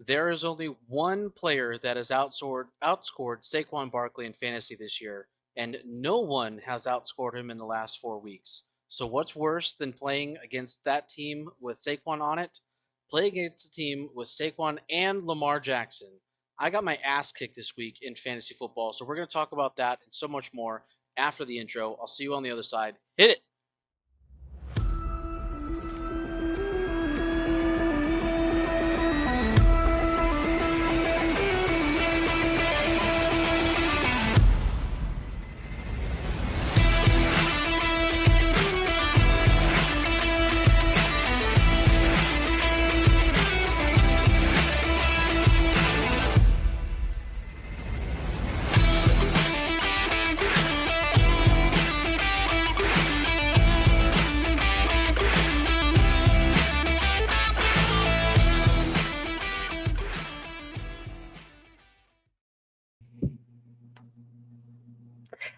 There is only one player that has outscored Saquon Barkley in fantasy this year, and no one has outscored him in the last 4 weeks. So what's worse than playing against that team with Saquon on it? Play against a team with Saquon and Lamar Jackson. I got my ass kicked this week in fantasy football, so we're going to talk about that and so much more after the intro. I'll see you on the other side. Hit it!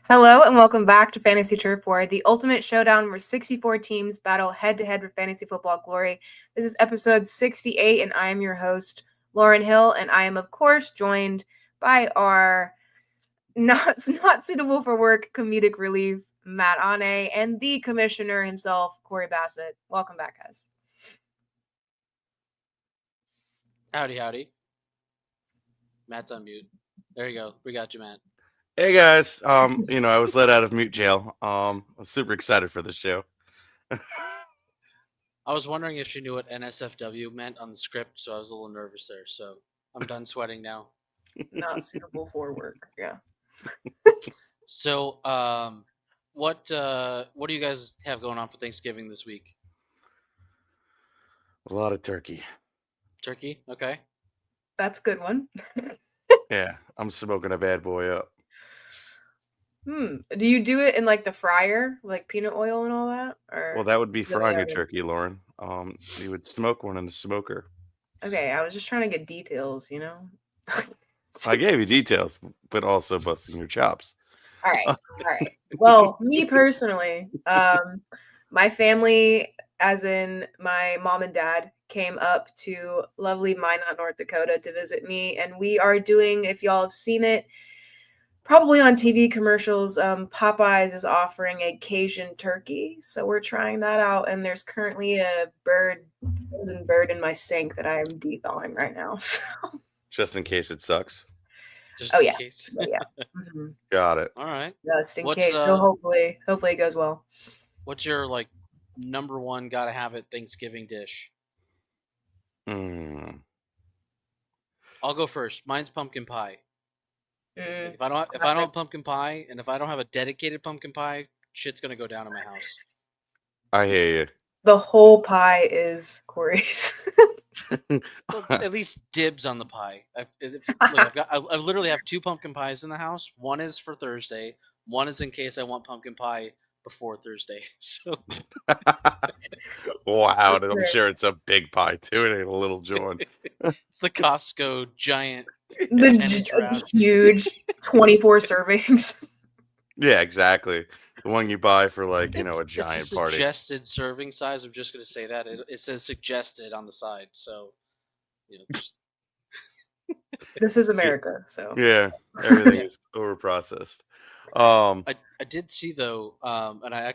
Hello and welcome back to Fantasy Turf War, the ultimate showdown where 64 teams battle head-to-head for fantasy football glory. This is episode 68, and I am your host, Lauren Hill, and I am, of course, joined by our not suitable for work comedic relief, Matt Ahne, and the commissioner himself, Cory Bassett. Welcome back, guys. Howdy, howdy. Matt's on mute. There you go. We got you, Matt. Hey guys, I was let out of mute jail. I'm super excited for this show. I was wondering if she knew what NSFW meant on the script, so I was a little nervous there. So I'm done sweating now. Not suitable for work, yeah. So, what do you guys have going on for Thanksgiving this week? A lot of turkey. Turkey, okay. That's a good one. Yeah, I'm smoking a bad boy up. Do you do it in like the fryer, like peanut oil and all that? Or Well, that would be frying a turkey, Lauren. You would smoke one in the smoker. Okay, I was just trying to get details, you know? I gave you details, but also busting your chops. All right. Well, me personally, my family, as in my mom and dad, came up to lovely Minot, North Dakota to visit me, and we are doing, if y'all have seen it, probably on TV commercials, Popeyes is offering a Cajun turkey. So we're trying that out. And there's currently a frozen bird in my sink that I am de-thawing right now. So. Just in case it sucks. Just in case. Yeah. Mm-hmm. Got it. All right. Just in case. So hopefully it goes well. What's your number one gotta have it Thanksgiving dish? I'll go first. Mine's pumpkin pie. If I don't have pumpkin pie, and if I don't have a dedicated pumpkin pie, shit's gonna go down in my house. I hear you. The whole pie is Cory's. Well, at least dibs on the pie. I literally have 2 pumpkin pies in the house. One is for Thursday. One is in case I want pumpkin pie before Thursday. So. Wow, and I'm sure it's a big pie too. It ain't a little joint. It's the Costco giant. The huge 24 servings. Yeah, exactly. The one you buy for a giant party. Suggested serving size. I'm just going to say that it says suggested on the side. So, This is America, so yeah, everything is overprocessed. I did see though, and I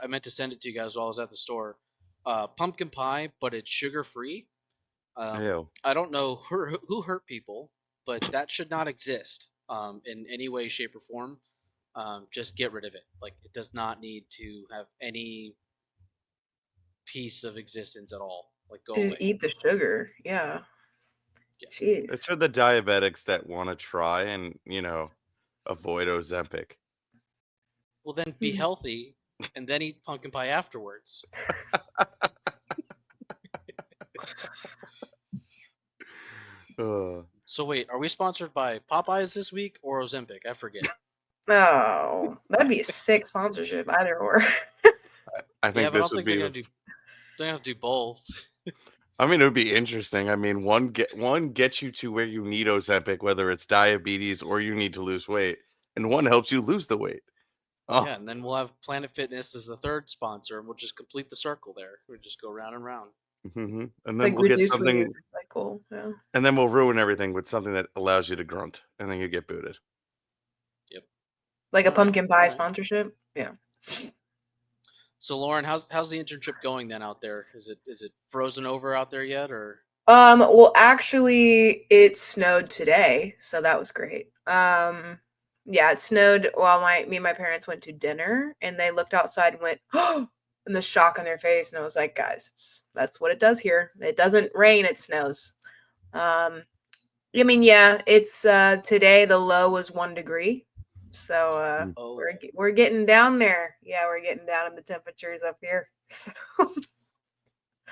meant to send it to you guys while I was at the store. Pumpkin pie, but it's sugar free. I don't know who hurt people, but that should not exist in any way, shape, or form. Just get rid of it. It does not need to have any piece of existence at all. Go away. Just eat the sugar. Yeah. Jeez. It's for the diabetics that want to try and avoid Ozempic. Well, then be healthy and then eat pumpkin pie afterwards. So wait, are we sponsored by Popeyes this week or Ozempic? I forget. Oh, that'd be a sick sponsorship, either or. I think this would be. They have to do both. I mean, it would be interesting. I mean, one gets you to where you need Ozempic, whether it's diabetes or you need to lose weight, and one helps you lose the weight. Oh. Yeah, and then we'll have Planet Fitness as the third sponsor, and we'll just complete the circle there. We'll just go round and round. Mm-hmm. And then we'll get something. cool. Yeah. And then we'll ruin everything with something that allows you to grunt, and then you get booted. Yep. Like a All right, pumpkin pie all right. sponsorship. Yeah. So Lauren, how's the internship going then out there? Is it frozen over out there yet, or? Well, actually, it snowed today, so that was great. Yeah, it snowed while me and my parents went to dinner, and they looked outside and went, "Oh!" and the shock on their face, and I was like, "Guys, that's what it does here. It doesn't rain, it snows." I mean, yeah, it's today the low was 1 degree, so Oh, we're getting down there. Yeah, we're getting down in the temperatures up here. So.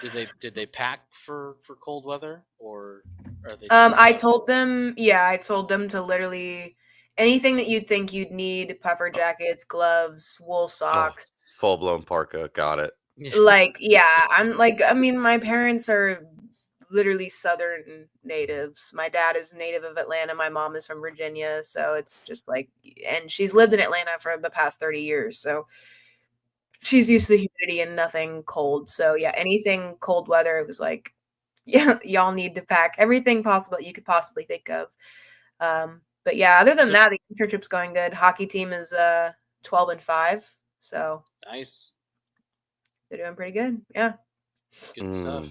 did they pack for cold weather, or are they? I told them to literally anything that you'd think you'd need: puffer jackets, gloves, wool socks. Full blown parka, got it. Like, yeah, I mean, my parents are literally Southern natives. My dad is native of Atlanta. My mom is from Virginia. So it's just like, and she's lived in Atlanta for the past 30 years. So she's used to the humidity and nothing cold. So yeah, anything cold weather, it was like, yeah, y'all need to pack everything possible that you could possibly think of. But yeah, other than that, the internship's going good. Hockey team is 12-5. So Nice. they're doing pretty good. Yeah. Good stuff.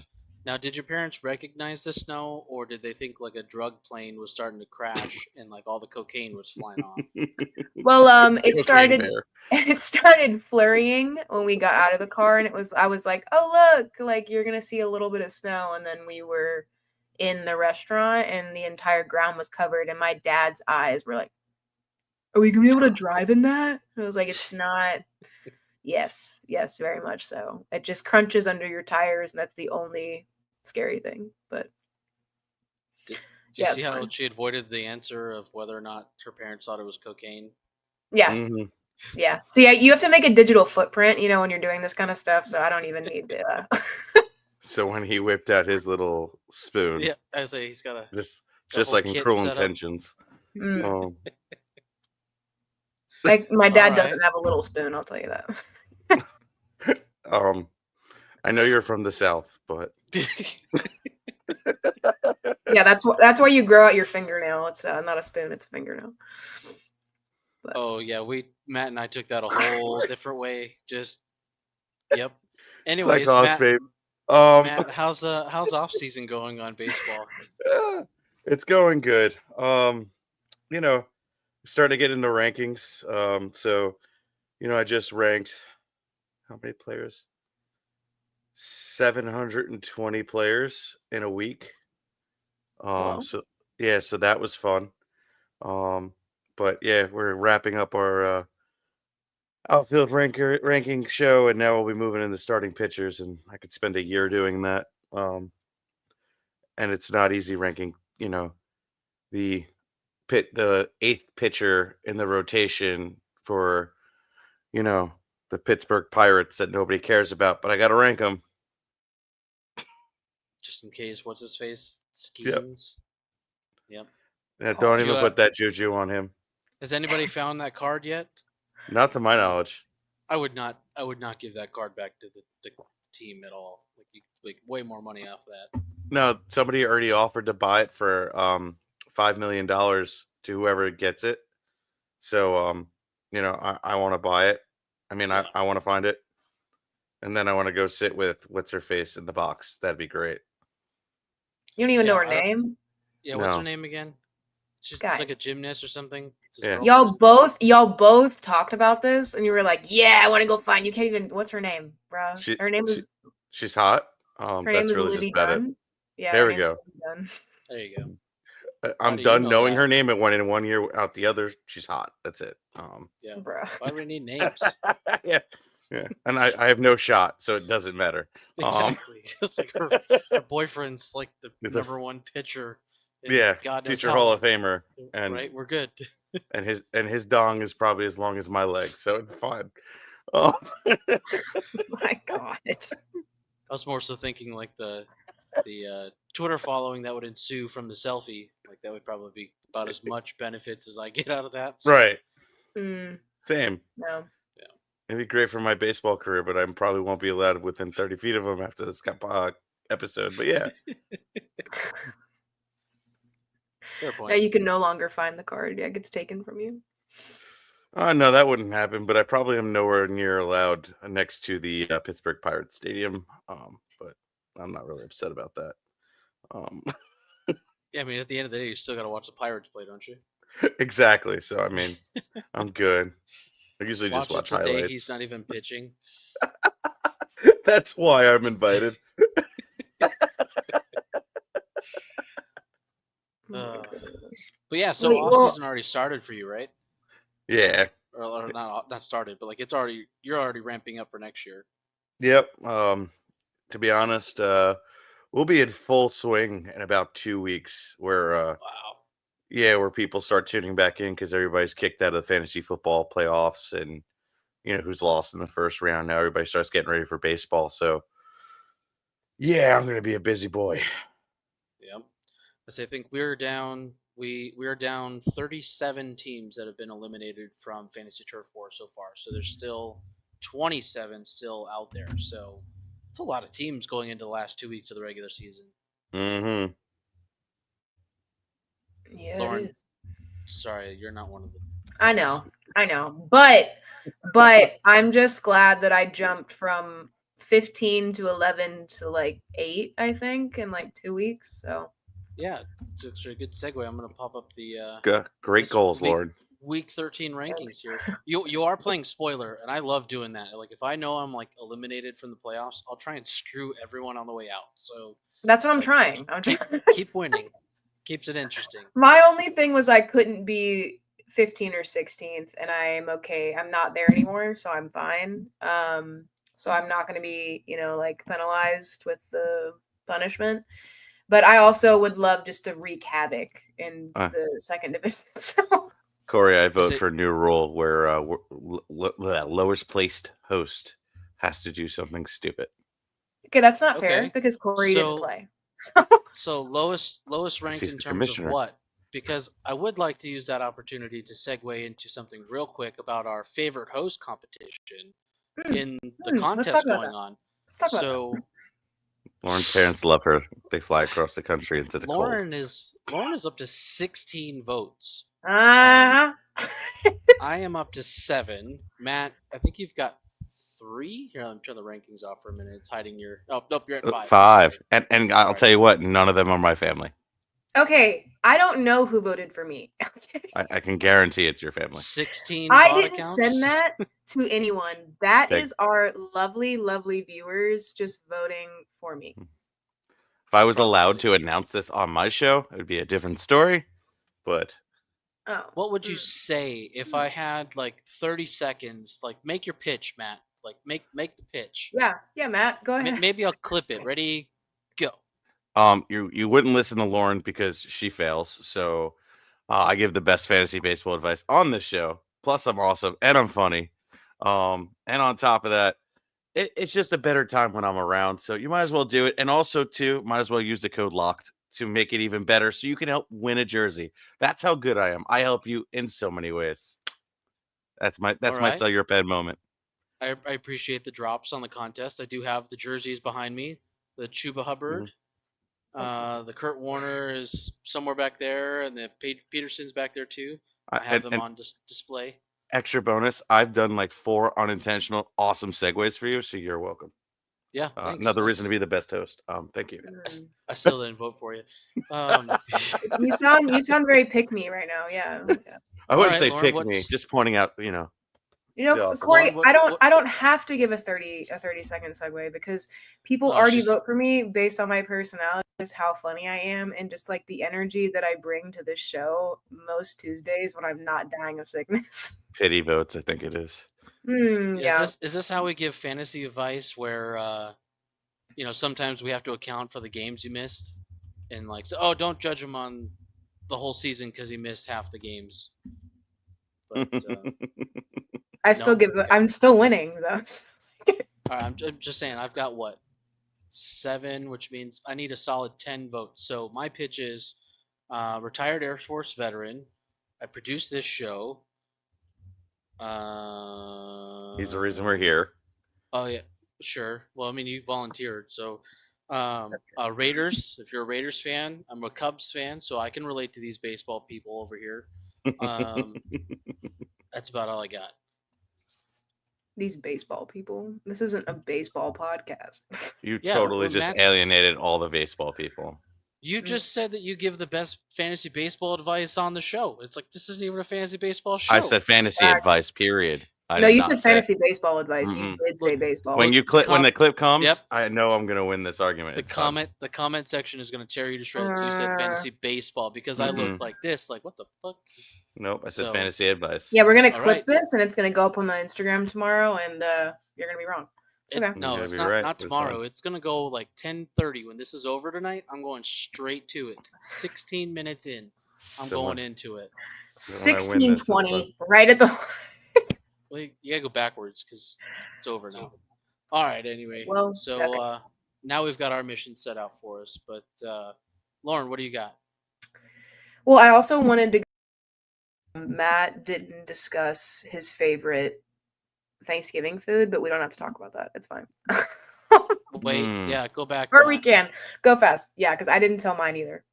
Now, did your parents recognize the snow, or did they think like a drug plane was starting to crash and like all the cocaine was flying off? Well, it Cocaine started flurrying when we got out of the car, and I was like, "Oh, look, like you're gonna see a little bit of snow." And then we were in the restaurant, and the entire ground was covered, and my dad's eyes were like, "Are we gonna be able to drive in that?" And I was like, "It's not." Yes, very much so. It just crunches under your tires, and that's the only scary thing. But Did yeah, you see it's how fun. she avoided the answer of whether or not her parents thought it was cocaine? Yeah. Yeah. See, you have to make a digital footprint, when you're doing this kind of stuff. So I don't even need to. So when he whipped out his little spoon, Yeah, I say he's got a just whole like in kit Cruel set up. Intentions. Like my dad All doesn't right. have a little spoon, I'll tell you that. I know you're from the South, but Yeah, that's why you grow out your fingernail. It's not a spoon; it's a fingernail. But Oh yeah, Matt and I took that a whole different way. Just yep. Anyways, Psychos, babe. Matt, how's off season going on baseball? It's going good. Starting to get into rankings. So, I just ranked how many players? 720 players in a week. wow. So that was fun. But yeah, we're wrapping up our outfield ranking show, and now we'll be moving into starting pitchers, and I could spend a year doing that. And it's not easy ranking, the 8th pitcher in the rotation for, the Pittsburgh Pirates that nobody cares about, but I got to rank them. Just in case, what's his face schemes. Yep. Yeah, don't even put that juju on him. Has anybody found that card yet? Not to my knowledge. I would not give that card back to the team at all. Like way more money off that. No, somebody already offered to buy it for $5 million to whoever gets it. So I want to buy it. I mean, yeah. I want to find it, and then I want to go sit with what's her face in the box. That'd be great. You don't even know her name? Yeah, what's her name again? She's like a gymnast or something. Yeah. Y'all both talked about this, and you were like, "Yeah, I want to go find." You can't even. What's her name, bro? Her name is. She's hot. Her name is really Livy just about Dunn. it. Yeah. There we go. There you go. I'm done knowing her name, and in 1 year out the other, she's hot. That's it. Yeah, bro. Why do we need names? Yeah. And I have no shot, so it doesn't matter. Exactly. It's like her boyfriend's like the number one pitcher. Future Hall of Famer, and right, we're good. And his dong is probably as long as my leg, so it's fine. My God. I was more so thinking like the Twitter following that would ensue from the selfie. Like that would probably be about as much benefits as I get out of that. So. Right. No. Same. Yeah. It'd be great for my baseball career, but I probably won't be allowed within 30 feet of him after this episode. But yeah. Fair point. Yeah, you can no longer find the card. Yeah, it gets taken from you. No, that wouldn't happen. But I probably am nowhere near allowed next to the Pittsburgh Pirates Stadium. But I'm not really upset about that. Yeah, I mean, at the end of the day, you still got to watch the Pirates play, don't you? Exactly. So I mean, I'm good. I usually just watch it today. highlights. He's not even pitching. That's why I'm invited. But yeah, so Wait, off season already started for you, right? Yeah. Or not started, but like you're already ramping up for next year. Yep. To be honest, we'll be in full swing in about 2 weeks. Where where people start tuning back in because everybody's kicked out of the fantasy football playoffs, and who's lost in the first round. Now everybody starts getting ready for baseball. So yeah, I'm gonna be a busy boy. Yep. I think we're down. We're down 37 teams that have been eliminated from Fantasy Turf War so far. So there's still 27 still out there. So it's a lot of teams going into the last 2 weeks of the regular season. Mm-hmm. Yeah, Lauren, it is. sorry, you're not one of them. I know, but I'm just glad that I jumped from 15 to 11 to like 8, I think, in like 2 weeks. So yeah, it's actually a good segue. I'm gonna pop up the Great goals, Lord. Week 13 rankings here. You are playing spoiler, and I love doing that. Like if I know I'm like eliminated from the playoffs, I'll try and screw everyone on the way out. So that's what I'm trying. Keep winning. Keeps it interesting. My only thing was I couldn't be 15 or 16th, and I'm okay. I'm not there anymore, so I'm fine. So I'm not going to be, like penalized with the punishment. But I also would love just to wreak havoc in the second division. So. Cory, I vote for a new rule where lowest placed host has to do something stupid. Okay, that's not fair because Cory didn't play. So lowest ranked in terms of what? Because I would like to use that opportunity to segue into something real quick about our favorite host competition in the contest going on. Let's talk about that. Lauren's parents love her. They fly across the country into the Lauren is up to 16 votes. I am up to 7. Matt, I think you've got 3. Here, let me turn the rankings off for a minute. It's hiding your. Oh, nope, you're at 5. 5, and I'll tell you what, none of them are my family. Okay, I don't know who voted for me. I can guarantee it's your family. 16. I didn't send that to anyone. That is our lovely, lovely viewers just voting for me. If I was allowed to announce this on my show, it would be a different story. But what would you say if I had like 30 seconds? Like, make your pitch, Matt. Like, make the pitch. Yeah, Matt, go ahead. Maybe I'll clip it. Ready, go. You wouldn't listen to Lauren because she fails. So I give the best fantasy baseball advice on this show. Plus, I'm awesome and I'm funny. And on top of that, it's just a better time when I'm around. So you might as well do it. And also, too, might as well use the code LOCKED to make it even better so you can help win a jersey. That's how good I am. I help you in so many ways. That's my sell your pen moment. I appreciate the drops on the contest. I do have the jerseys behind me. The Chuba Hubbard. Mm-hmm. The Kurt Warner is somewhere back there, and the Peterson's back there too. I have them on display. Extra bonus, I've done like 4 unintentional awesome segues for you, so you're welcome. Yeah, another reason to be the best host. Thank you. I still didn't vote for you. You sound very pick me right now. Yeah. I wouldn't say Lauren, pick me, just pointing out, Cory, Lauren, I don't have to give a 30-second segue because people already vote for me based on my personality, just how funny I am, and just like the energy that I bring to this show most Tuesdays when I'm not dying of sickness. Pity votes, I think it is. Yeah. Is this how we give fantasy advice where sometimes we have to account for the games you missed, and like, so, don't judge him on the whole season because he missed half the games. But I'm still winning though. All right, I'm just saying I've got 7, which means I need a solid 10 votes. So my pitch is retired Air Force veteran. I produce this show. He's the reason we're here. Oh yeah, sure. Well, I mean, you volunteered, so Raiders. If you're a Raiders fan, I'm a Cubs fan, so I can relate to these baseball people over here. That's about all I got. These baseball people. This isn't a baseball podcast. You Yeah, totally well, just Matt's- alienated all the baseball people. You just said that you give the best fantasy baseball advice on the show. It's like this isn't even a fantasy baseball show. I said fantasy Facts. advice, period. No, you said fantasy baseball advice. Mm-mm. You did say baseball. When you click, when the clip comes, Yep. I know I'm gonna win this argument. The comment section is gonna tear you to shreds. You said fantasy baseball because I looked like this. Like what the fuck? Nope, I said So- fantasy advice. Yeah, we're gonna All clip right. this, and it's gonna go up on my Instagram tomorrow, and you're gonna be wrong. It's okay. No, You're it's gonna be not. right, Not but it's tomorrow. fine. It's gonna go like 10:30 when this is over tonight. I'm going straight to it. 16 minutes in, I'm So going when- into it. when I win this, 16:20, right at the. Well, you gotta go backwards because it's over now. All right. Anyway, Well, so okay. now we've got our mission set out for us. But Lauren, what do you got? Well, I also wanted to. Matt didn't discuss his favorite Thanksgiving food, but we don't have to talk about that. It's fine. Wait, Hmm. yeah, go back. Or we Matt. can go fast. Yeah, because I didn't tell mine either.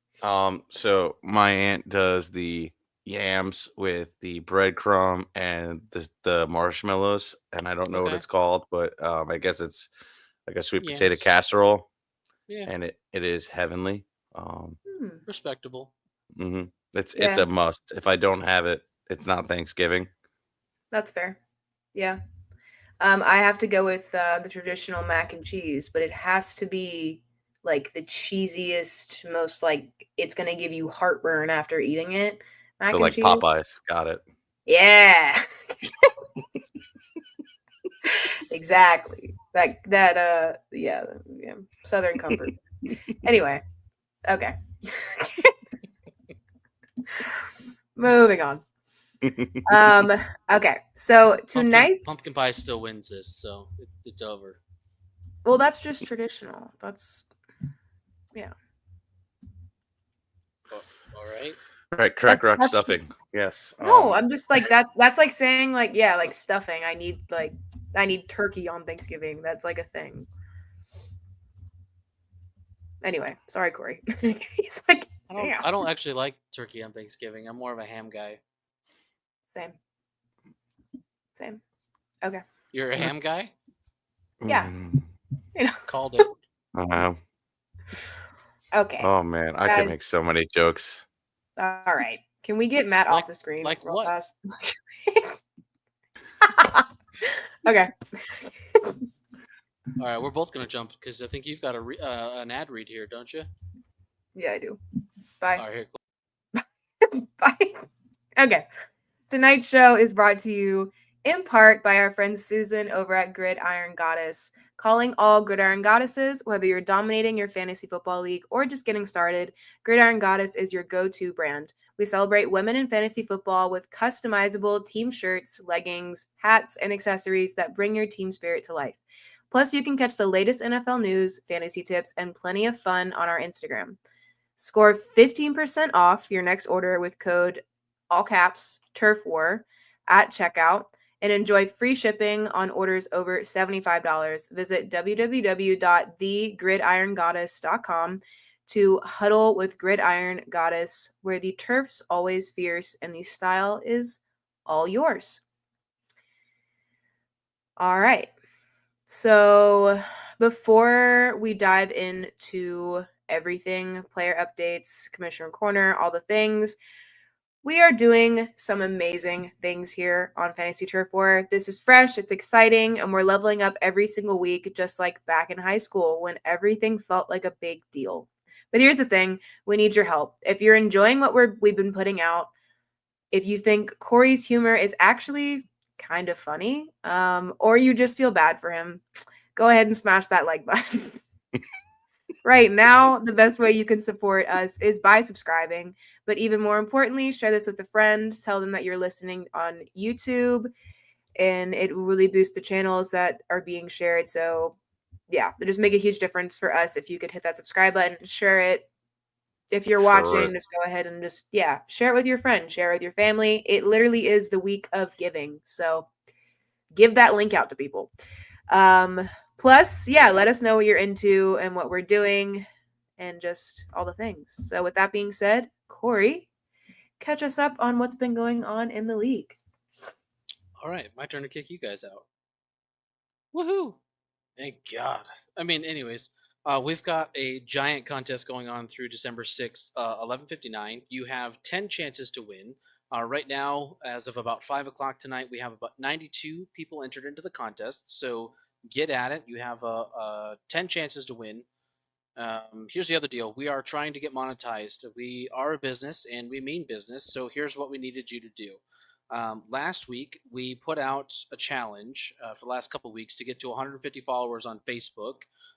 So my aunt does the yams with the breadcrumb and the marshmallows, and I don't know what Okay. it's called, but I guess it's like a sweet potato Yams. casserole, Yeah, and it is heavenly. respectable. It's Yeah. a must. If I don't have it, it's not Thanksgiving. That's fair. Yeah. I have to go with the traditional mac and cheese, but it has to be like the cheesiest, most like it's gonna give you heartburn after eating it. Mac So and like cheese. Popeyes, got it. Yeah. Exactly. Yeah. Southern comfort. Anyway. Okay. Moving on. Okay. So tonight's pumpkin pie still wins this, so it's over. well, that's just traditional. That's All right. All right, crack rock that's- stuffing. Yes. no, I'm just like that's like saying like like stuffing. I need turkey on Thanksgiving. That's like a thing. Anyway, sorry, Corey. He's like, damn. I don't actually like turkey on Thanksgiving. I'm more of a ham guy. Same. Okay. You're a ham guy? Yeah. You know. Called it. Wow. Okay. Oh man, I could make Guys. so many jokes. All right. Can we get Matt Like- off the screen like real what? fast? Okay. All right, we're both gonna jump because I think you've got an ad read here, don't you? Yeah, I do. Bye. All right, here. Bye. Okay. Tonight's show is brought to you in part by our friend Susan over at Gridiron Goddess. Calling all Gridiron Goddesses, whether you're dominating your fantasy football league or just getting started, Gridiron Goddess is your go-to brand. We celebrate women in fantasy football with customizable team shirts, leggings, hats, and accessories that bring your team spirit to life. Plus, you can catch the latest NFL news, fantasy tips, and plenty of fun on our Instagram. Score 15% off your next order with code all caps Turf War at checkout and enjoy free shipping on orders over $75. Visit www.thegridirongoddess.com to huddle with Gridiron Goddess, where the turf's always fierce and the style is all yours. All right. So before we dive into everything, player updates, Commissioner Corner, all the things, we are doing some amazing things here on Fantasy Turf War. This is fresh, it's exciting, and we're leveling up every single week, just like back in high school when everything felt like a big deal. But here's the thing, we need your help. If you're enjoying what we've been putting out, if you think Corey's humor is actually kind of funny, or you just feel bad for him, go ahead and smash that like button. Right now, the best way you can support us is by subscribing. But even more importantly, share this with a friend. Tell them that you're listening on YouTube, and it will really boost the channels that are being shared. So yeah, it just make a huge difference for us if you could hit that subscribe button and share it. If you're watching, just go ahead and just, share it with your friend, share it with your family. It literally is the week of giving. So give that link out to people. Plus, yeah, let us know what you're into and what we're doing and just all the things. So with that being said, Cory, catch us up on what's been going on in the league. All right, my turn to kick you guys out. Woohoo! Thank God. I mean, anyways, we've got a giant contest going on through December 6th, 11:59. You have 10 chances to win. Right now, as of about 5 o'clock tonight, we have about 92 people entered into the contest. So get at it. You have 10 chances to win. Here's the other deal. We are trying to get monetized. We are a business and we mean business. So here's what we needed you to do. Last week, we put out a challenge for the last couple of weeks to get to 150 followers on Facebook.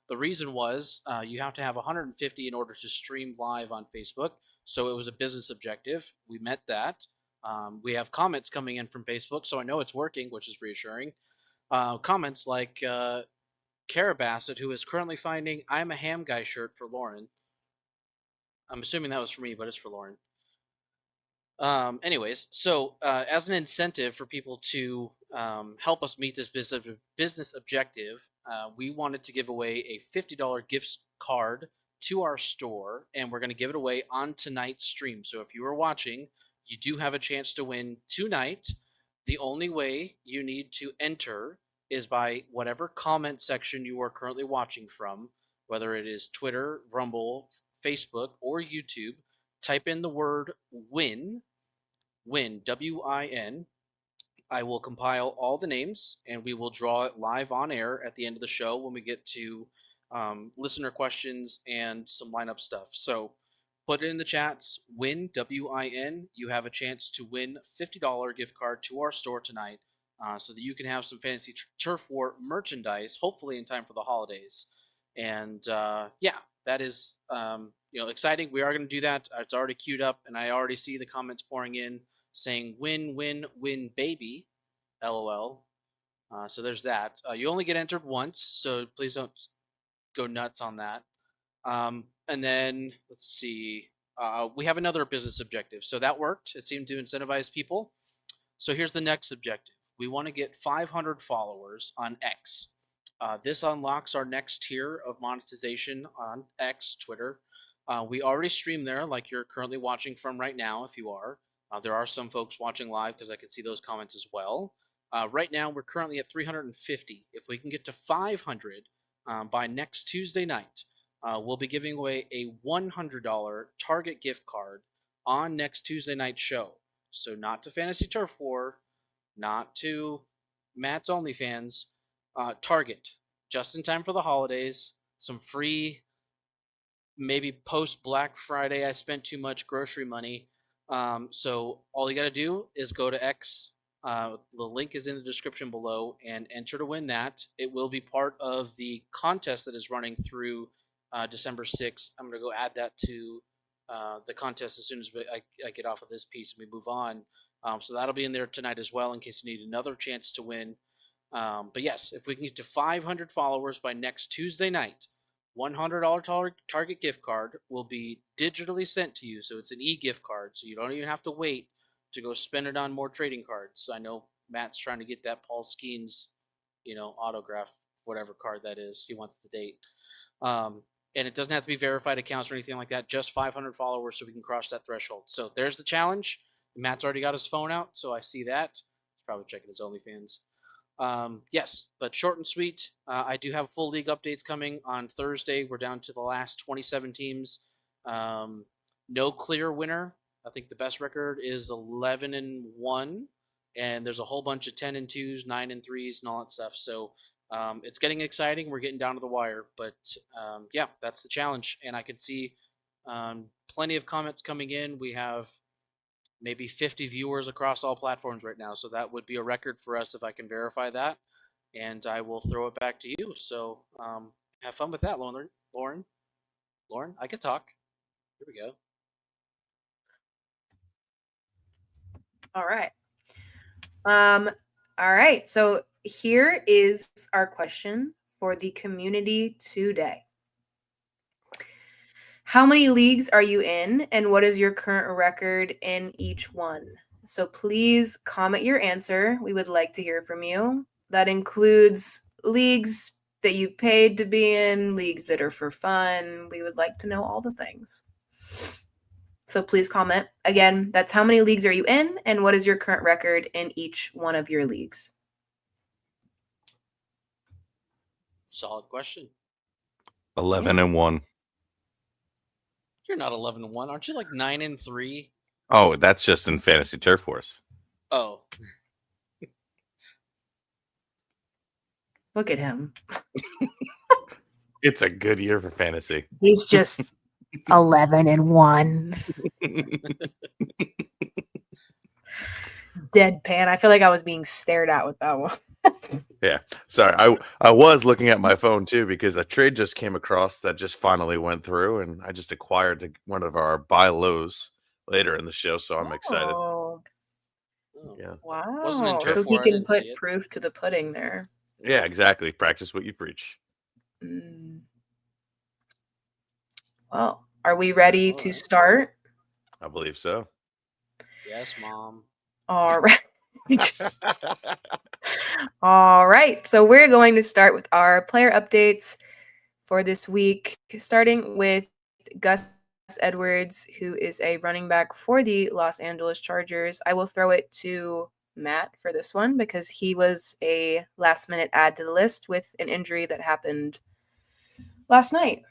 The reason was you have to have 150 in order to stream live on Facebook. So it was a business objective. We met that. We have comments coming in from Facebook, so I know it's working, which is reassuring. Comments like Cory Bassett, who is currently finding "I'm a Ham Guy" shirt for Lauren. I'm assuming that was for me, but it's for Lauren. Anyways, so as an incentive for people to help us meet this business objective, we wanted to give away a $50 gift card to our store, and we're going to give it away on tonight's stream. So if you are watching, you do have a chance to win tonight. The only way you need to enter is by whatever comment section you are currently watching from, whether it is Twitter, Rumble, Facebook, or YouTube. Type in the word "win," WIN. I will compile all the names and we will draw it live on air at the end of the show when we get to listener questions and some lineup stuff. So put it in the chats, WIN, WIN. You have a chance to win $50 gift card to our store tonight so that you can have some Fantasy Turf War merchandise, hopefully in time for the holidays. And yeah, that is exciting. We are going to do that. It's already queued up, and I already see the comments pouring in saying "win, win, win, baby," LOL. So there's that. You only get entered once, so please don't go nuts on that. And then let's see. We have another business objective. So that worked. It seemed to incentivize people. So here's the next objective. We want to get 500 followers on X. This unlocks our next tier of monetization on X, Twitter. We already stream there, like you're currently watching from right now, if you are. There are some folks watching live because I can see those comments as well. Right now, we're currently at 350. If we can get to 500 by next Tuesday night, we'll be giving away a $100 Target gift card on next Tuesday night show. So not to Fantasy Turf War, not to Matt's OnlyFans, Target, just in time for the holidays. Some free, maybe post Black Friday, I spent too much grocery money. So all you got to do is go to X. The link is in the description below and enter to win that. It will be part of the contest that is running through December 6th. I'm going to go add that to the contest as soon as I get off of this piece and we move on. So that'll be in there tonight as well in case you need another chance to win. But yes, if we can get to 500 followers by next Tuesday night, $100 Target gift card will be digitally sent to you. So it's an e-gift card, so you don't even have to wait to go spend it on more trading cards. I know Matt's trying to get that Paul Skeens, autograph, whatever card that is. He wants the date. And it doesn't have to be verified accounts or anything like that, just 500 followers so we can cross that threshold. So there's the challenge. Matt's already got his phone out, so I see that. He's probably checking his OnlyFans. Yes, but short and sweet. I do have full league updates coming on Thursday. We're down to the last 27 teams. No clear winner. I think the best record is 11-1, and there's a whole bunch of 10-2s, 9-3s, and all that stuff. So it's getting exciting. We're getting down to the wire, but yeah, that's the challenge. And I can see plenty of comments coming in. We have maybe 50 viewers across all platforms right now. So that would be a record for us if I can verify that. And I will throw it back to you. So have fun with that, Lauren, I can talk. Here we go. All right. All right. So here is our question for the community today. How many leagues are you in, and what is your current record in each one? So please comment your answer. We would like to hear from you. That includes leagues, that you paid to be in, leagues that are for fun. We would like to know all the things. So please comment. Again, that's how many leagues are you in and what is your current record in each one of your leagues? Solid question. 11-1. You're not 11-1. Aren't you like 9-3? Oh, that's just in Fantasy Turf Wars. Oh. Look at him. It's a good year for fantasy. He's just 11-1. Deadpan. I feel like I was being stared at with that one. Yeah. Sorry. I was looking at my phone too because a trade just came across that just finally went through, and I just acquired one of our buy lows later in the show, so I'm excited. Oh, Yeah. wow. So he can put proof to the pudding there. Yeah, exactly. Practice what you preach. Well, are we ready to start? I believe so. Yes, Mom. All right. All right. So we're going to start with our player updates for this week, starting with Gus Edwards, who is a running back for the Los Angeles Chargers. I will throw it to Matt for this one because he was a last-minute add to the list with an injury that happened last night.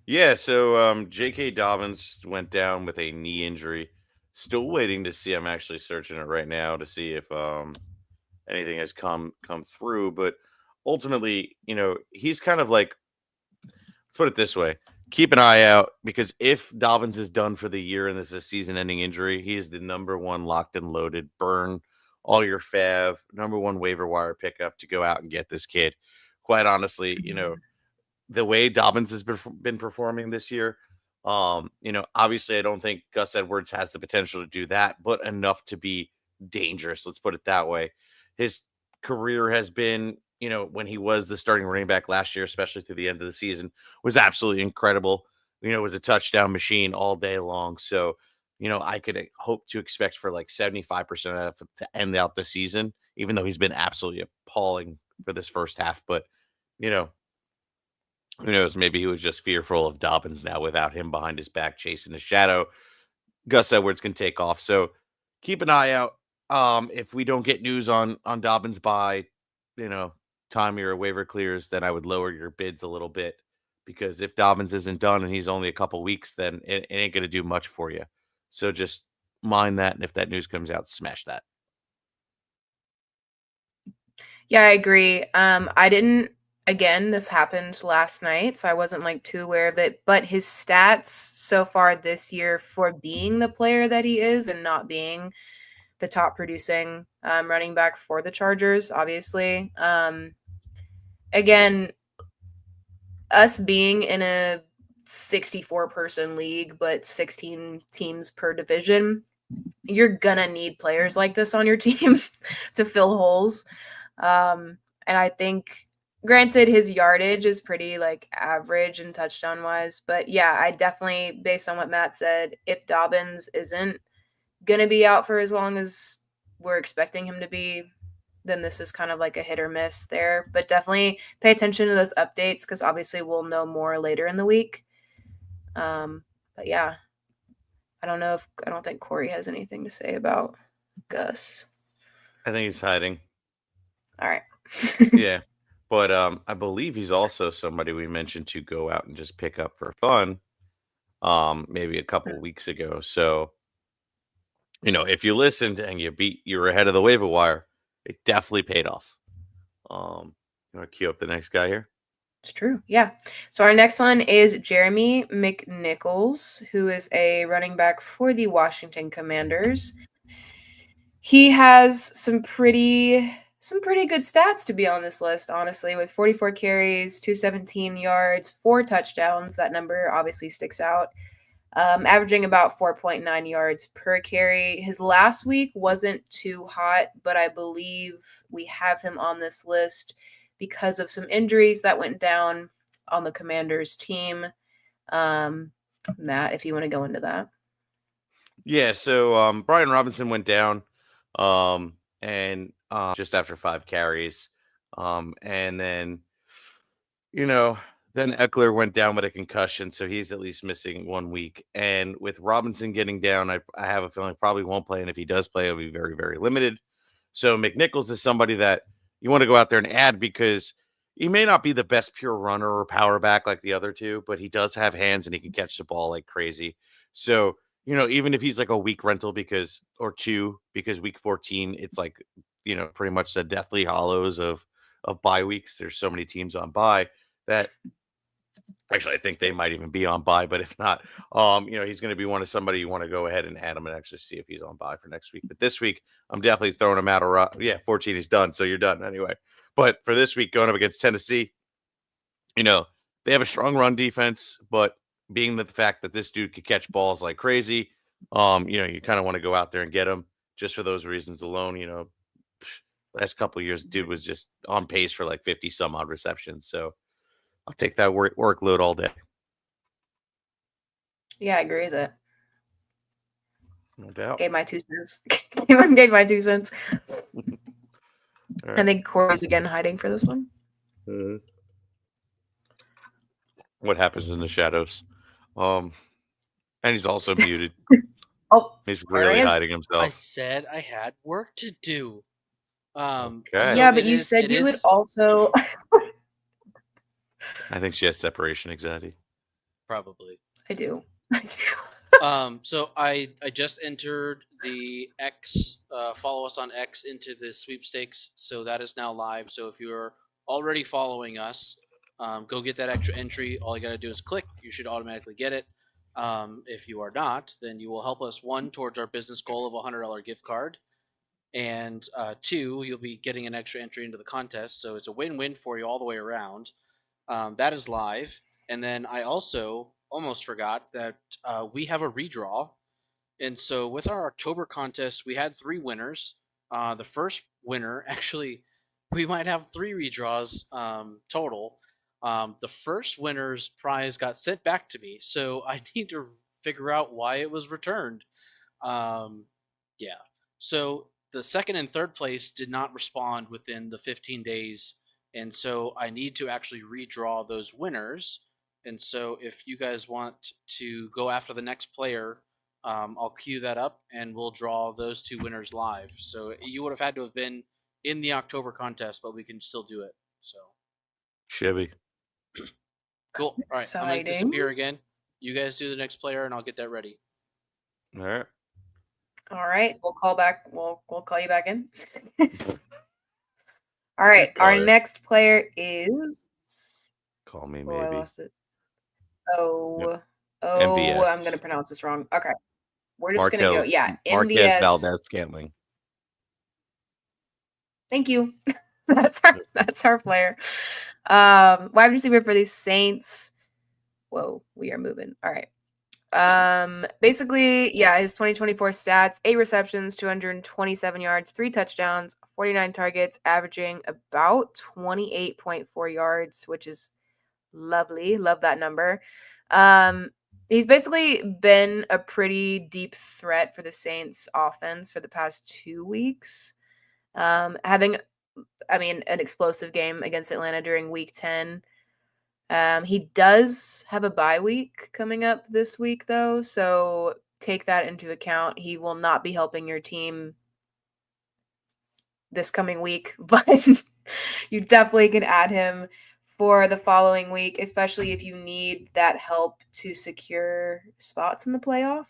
Yeah, so J.K. Dobbins went down with a knee injury. Still waiting to see. I'm actually searching it right now to see if anything has come through. But ultimately, he's kind of like, let's put it this way. Keep an eye out because if Dobbins is done for the year and this is a season-ending injury, he is the number one locked and loaded, burn all your fav, number one waiver wire pickup to go out and get this kid. Quite honestly, the way Dobbins has been performing this year, obviously I don't think Gus Edwards has the potential to do that, but enough to be dangerous. Let's put it that way. His career has been, when he was the starting running back last year, especially through the end of the season, was absolutely incredible. Was a touchdown machine all day long. So, I could hope to expect for like 75% of it to end out the season, even though he's been absolutely appalling for this first half. But, who knows? Maybe he was just fearful of Dobbins now without him behind his back chasing the shadow. Gus Edwards can take off. So keep an eye out. If we don't get news on Dobbins by, time your waiver clears, then I would lower your bids a little bit because if Dobbins isn't done and he's only a couple weeks, then it ain't going to do much for you. So just mind that. And if that news comes out, smash that. Yeah, I agree. I didn't. Again, this happened last night, so I wasn't like too aware of it. But his stats so far this year for being the player that he is and not being the top producing running back for the Chargers, obviously. Again, us being in a 64-person league, but 16 teams per division, you're gonna need players like this on your team to fill holes. And I think, granted, his yardage is pretty like average and touchdown wise, but yeah, I definitely, based on what Matt said, if Dobbins isn't gonna be out for as long as we're expecting him to be, then this is kind of like a hit or miss there. But definitely pay attention to those updates because obviously we'll know more later in the week. But yeah, I don't think Cory has anything to say about Gus. I think he's hiding. All right. Yeah. But I believe he's also somebody we mentioned to go out and just pick up for fun maybe a couple weeks ago. So, if you listened and you were ahead of the waiver wire, it definitely paid off. You want to cue up the next guy here? It's true. Yeah. So our next one is Jeremy McNichols, who is a running back for the Washington Commanders. He has some pretty good stats to be on this list, honestly, with 44 carries, 217 yards, 4 touchdowns. That number obviously sticks out. Averaging about 4.9 yards per carry. His last week wasn't too hot, but I believe we have him on this list because of some injuries that went down on the Commanders team. Matt, if you want to go into that. Yeah, so Brian Robinson went down and just after 5 carries. And then then Eckler went down with a concussion, so he's at least missing 1 week. And with Robinson getting down, I have a feeling probably won't play. And if he does play, it'll be very, very limited. So McNichols is somebody that you want to go out there and add because he may not be the best pure runner or power back like the other two, but he does have hands and he can catch the ball like crazy. So, even if he's like a week rental because week 14, it's like, pretty much the deathly hollows of bye weeks. There's so many teams on bye that actually I think they might even be on bye, but if not, he's going to be one of somebody you want to go ahead and add him and actually see if he's on bye for next week. But this week, I'm definitely throwing him out. 14 is done, so you're done anyway. But for this week, going up against Tennessee, they have a strong run defense, but being the fact that this dude could catch balls like crazy, you kind of want to go out there and get him just for those reasons alone. Last couple of years, dude was just on pace for like 50 some odd receptions. So I'll take that workload all day. Yeah, I agree with that. No doubt. Gave my 2 cents. Gave my 2 cents. Right. I think Cory's again hiding for this one. Mm-hmm. What happens in the shadows? And he's also muted. Oh, he's really hiding himself. I said I had work to do. Okay. Yeah, but you said you would also. I think she has separation anxiety. Probably. I do. So I just entered the X. Follow us on X into the sweepstakes. So that is now live. So if you're already following us, go get that extra entry. All you got to do is click. You should automatically get it. If you are not, then you will help us, 1, towards our business goal of a $100 gift card. And 2, you'll be getting an extra entry into the contest. So it's a win-win for you all the way around. That is live. And then I also almost forgot that we have a redraw. And so with our October contest, we had 3 winners. The first winner, actually, we might have 3 redraws total. The first winner's prize got sent back to me, so I need to figure out why it was returned. Yeah. So the second and third place did not respond within the 15 days, and so I need to actually redraw those winners. And so if you guys want to go after the next player, I'll queue that up and we'll draw those 2 winners live. So you would have had to have been in the October contest, but we can still do it. So Chevy. Cool. All right, I'm gonna disappear again. You guys do the next player, and I'll get that ready. All right. All right. We'll call back. We'll call you back in. All right. Our next player is. Call me maybe. I lost it. Oh, MVS. I'm gonna pronounce this wrong. Okay. We're just gonna go. Yeah, Marquez MVS. Valdez-Scantling. Thank you. That's our player. Wide receiver for these Saints. Whoa, we are moving. All right. Basically, yeah, his 2024 stats: 8 receptions, 227 yards, 3 touchdowns, 49 targets, averaging about 28.4 yards, which is lovely. Love that number. He's basically been a pretty deep threat for the Saints offense for the past 2 weeks. Having an explosive game against Atlanta during week 10. He does have a bye week coming up this week, though, so take that into account. He will not be helping your team this coming week, but you definitely can add him for the following week, especially if you need that help to secure spots in the playoff.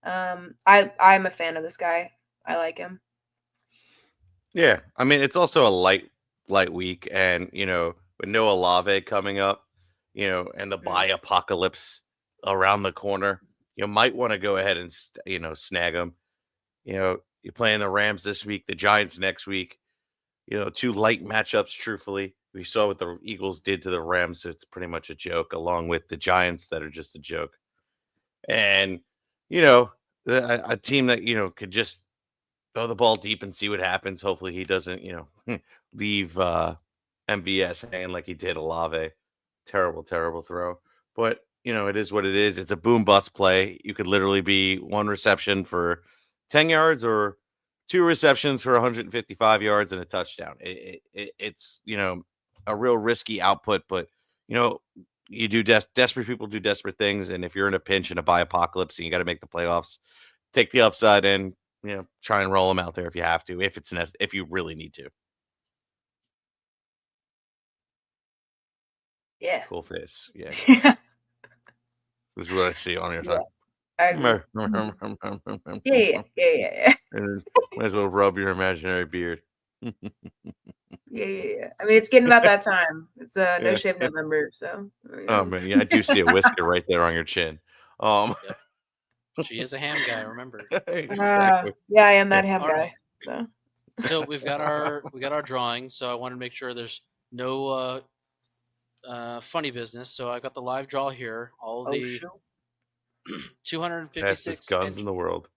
I'm a fan of this guy. I like him. Yeah, I mean, it's also a light week, and with no Olave coming up, and the bye apocalypse around the corner, you might want to go ahead and snag him. You're playing the Rams this week, the Giants next week. 2 light matchups. Truthfully, we saw what the Eagles did to the Rams, so it's pretty much a joke, along with the Giants that are just a joke. And a team that could just throw the ball deep and see what happens. Hopefully he doesn't, leave MVS hanging like he did Olave. Terrible, terrible throw. But, it is what it is. It's a boom bust play. You could literally be 1 reception for 10 yards or 2 receptions for 155 yards and a touchdown. It's, a real risky output, but you do desperate people do desperate things, and if you're in a pinch in a buy apocalypse and you got to make the playoffs, take the upside and try and roll them out there if you have to, if you really need to. Yeah. Cool face. Yeah. This is what I see on your Yeah. side. I agree. Yeah. And might as well rub your imaginary beard. Yeah. I mean, it's getting about that time. It's No Shave November, so. Oh man, yeah, I do see a whisker right there on your chin. Yep. She is a ham guy, remember? Exactly. Yeah, I am that ham All guy. right. So we've got our drawing. So I want to make sure there's no funny business. So I got the live draw here. All the 256 fastest guns in the world.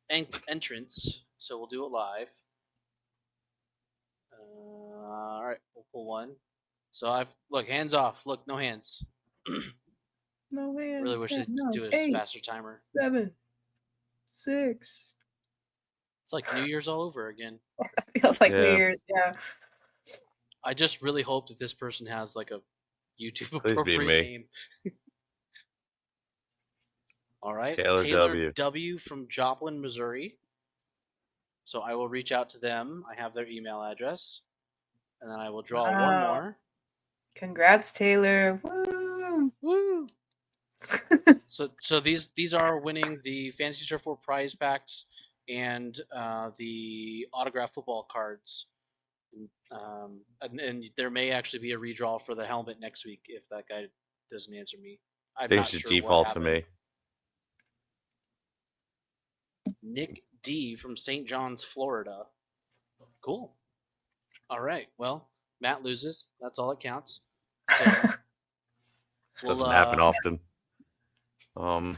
Entrants. So we'll do it live. All right, we'll pull one. So look, hands off. Look, no hands. No hands. Really wish they'd do a faster timer. 7, 6. It's like New Year's all over again. Feels like New Year's, yeah. I just really hope that this person has like a YouTube Please be appropriate me. name. All right, Taylor W from Joplin, Missouri. So I will reach out to them. I have their email address, and then I will draw one more. Congrats, Taylor! Woo! Woo! So these are winning the Fantasy Surfboard prize packs and the autographed football cards. And there may actually be a redraw for the helmet next week if that guy doesn't answer me. They should default to me. Nick D from St. John's, Florida. Cool. All right. Well, Matt loses. That's all that counts. So doesn't happen often. Oh.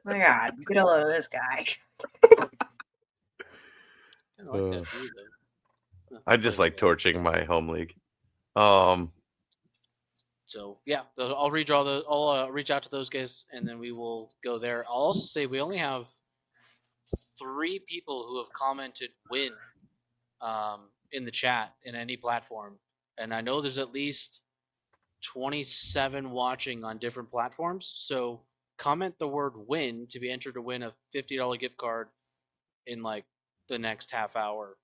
My God, get a load of this guy. I just like torching my home league. So yeah, I'll redraw those. I'll reach out to those guys, and then we will go there. I'll also say we only have 3 people who have commented win in the chat in any platform, and I know there's at least 27 watching on different platforms. So comment the word win to be entered to win a $50 gift card in like the next half hour.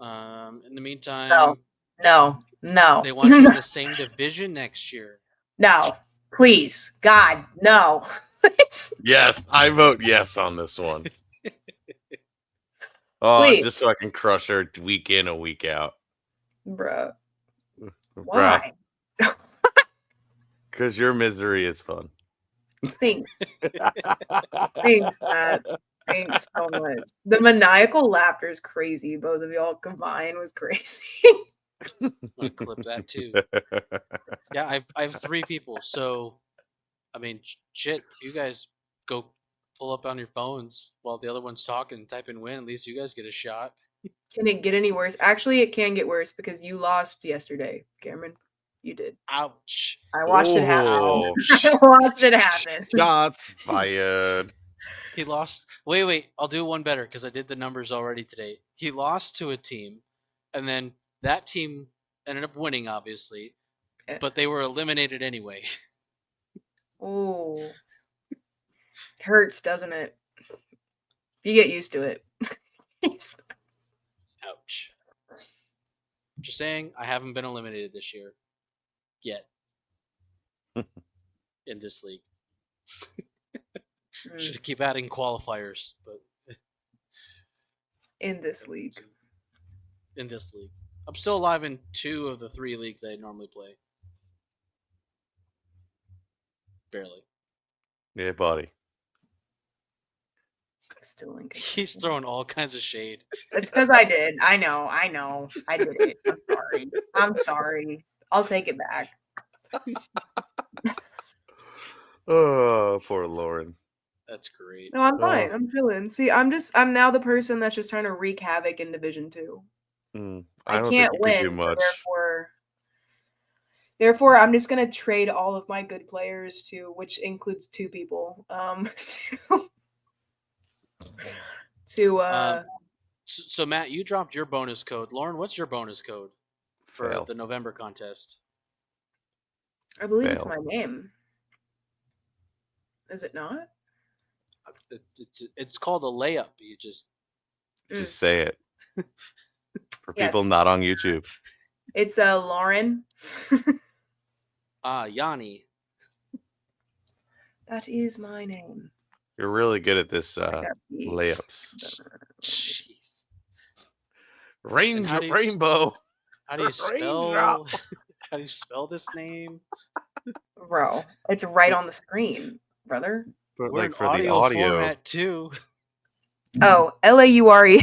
In the meantime, no. They want you in the same division next year. No, please, God, no. Yes, I vote yes on this one. Please. Just so I can crush her week in and week out. Bruh. Why? Because your misery is fun. Thanks. Thanks, Matt. Thanks so much. The maniacal laughter is crazy. Both of y'all combined was crazy. I'm gonna clip that too. Yeah, I have 3 people. So, I mean, shit, you guys go pull up on your phones while the other one's talking, type in win. At least you guys get a shot. Can it get any worse? Actually, it can get worse because you lost yesterday, Cameron. You did. Ouch. I watched it happen. I watched it happen. Shots fired. He lost. Wait. I'll do one better because I did the numbers already today. He lost to a team, and then that team ended up winning, obviously, but they were eliminated anyway. Oh. Hurts, doesn't it? You get used to it. Ouch. Just saying, I haven't been eliminated this year. Yet. In this league. Should keep adding qualifiers, but in this league. I'm still alive in 2 of the 3 leagues I normally play. Barely. Yeah, buddy. Still in. He's throwing all kinds of shade. It's because I did. I know. I did it. I'm sorry. I'll take it back. Oh, poor Lauren. That's great. No, I'm fine. I'm chilling. See, I'm now the person that's just trying to wreak havoc in Division 2. I can't win. Do much. Therefore, I'm just gonna trade all of my good players to, which includes 2 people, So Matt, you dropped your bonus code. Lauren, what's your bonus code for Fail. the November contest? I believe it's Fail. my name. Is it not? It's called a layup. You just Just say it. For Yeah, people not on YouTube. It's Lauren. Yanni. That is my name. You're really good at this I got beat. layups. Jeez. Rainbow. How do you spell? How do you spell this name? Bro, it's right on the screen, brother. But We're like in for the audio audio. format too. Oh, Laure.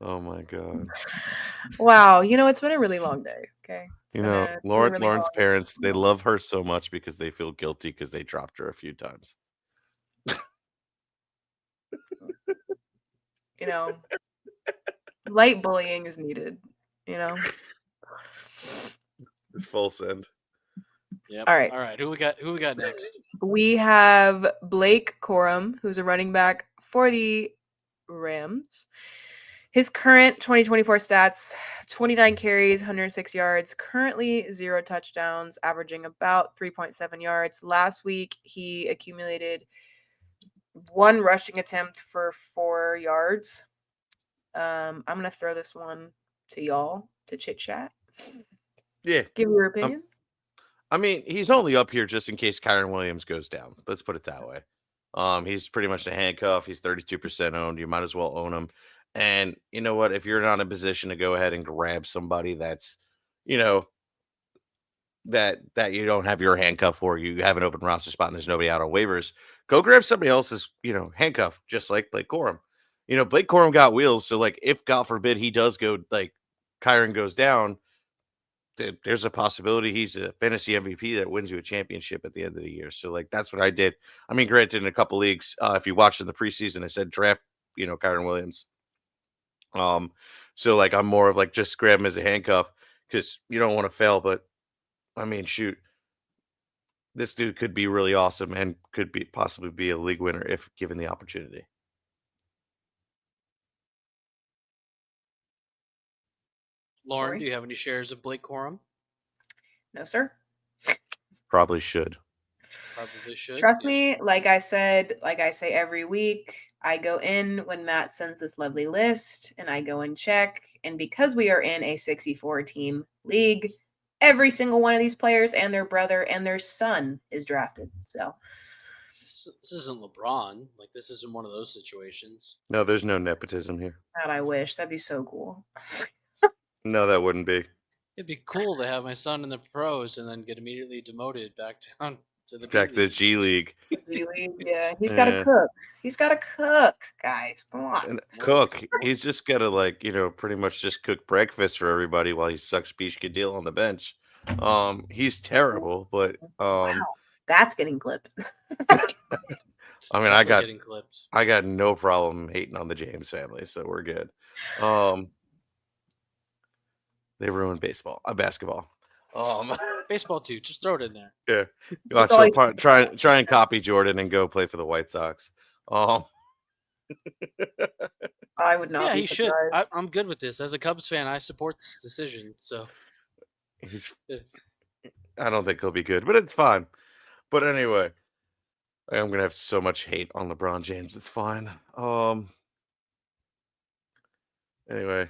Oh my god. Wow, it's been a really long day. Okay. Lauren's parents, they love her so much because they feel guilty because they dropped her a few times. Light bullying is needed. It's full send. Yep. All right. All right. Who we got next? We have Blake Corum, who's a running back for the Rams. His current 2024 stats: 29 carries, 106 yards, currently 0 touchdowns, averaging about 3.7 yards. Last week, he accumulated 1 rushing attempt for 4 yards. I'm going to throw this one to y'all to chit chat. Yeah. Give your opinion. I mean, he's only up here just in case Kyren Williams goes down. Let's put it that way. He's pretty much a handcuff. He's 32% owned. You might as well own him. And you know what? If you're not in a position to go ahead and grab somebody that's, that you don't have your handcuff for, you have an open roster spot and there's nobody out on waivers, go grab somebody else's, handcuff, just like Blake Corum. Blake Corum got wheels. So, like, if God forbid he does go, like, Kyren goes down, there's a possibility he's a fantasy MVP that wins you a championship at the end of the year. So, like, that's what I did. I mean, granted, in a couple leagues, if you watched in the preseason, I said draft, Kyren Williams. So, like, I'm more of like just grab him as a handcuff because you don't want to fail. But I mean, shoot, this dude could be really awesome and could be possibly be a league winner if given the opportunity. Lauren, do you have any shares of Blake Corum? No, sir. Probably should. Probably should. Trust me, like I say every week, I go in when Matt sends this lovely list and I go and check. And because we are in a 64 team league, every single one of these players and their brother and their son is drafted. So this isn't LeBron. Like, this isn't one of those situations. No, there's no nepotism here. God, I wish. That'd be so cool. No, that wouldn't be. It'd be cool to have my son in the pros and then get immediately demoted back down to the G League. Yeah, he's got to cook. He's got to cook, guys. Come on. And cook. He's just got to, like, pretty much just cook breakfast for everybody while he sucks Bish Kadil on the bench. He's terrible, but wow, that's getting clipped. I mean, I got no problem hating on the James family, so we're good. They ruined basketball. Baseball too. Just throw it in there. Yeah. Watch, so try and copy Jordan and go play for the White Sox. I would not. Yeah, be he should. surprised. I'm good with this. As a Cubs fan, I support this decision. So I don't think he'll be good, but it's fine. But anyway, I'm gonna have so much hate on LeBron James. It's fine. Anyway,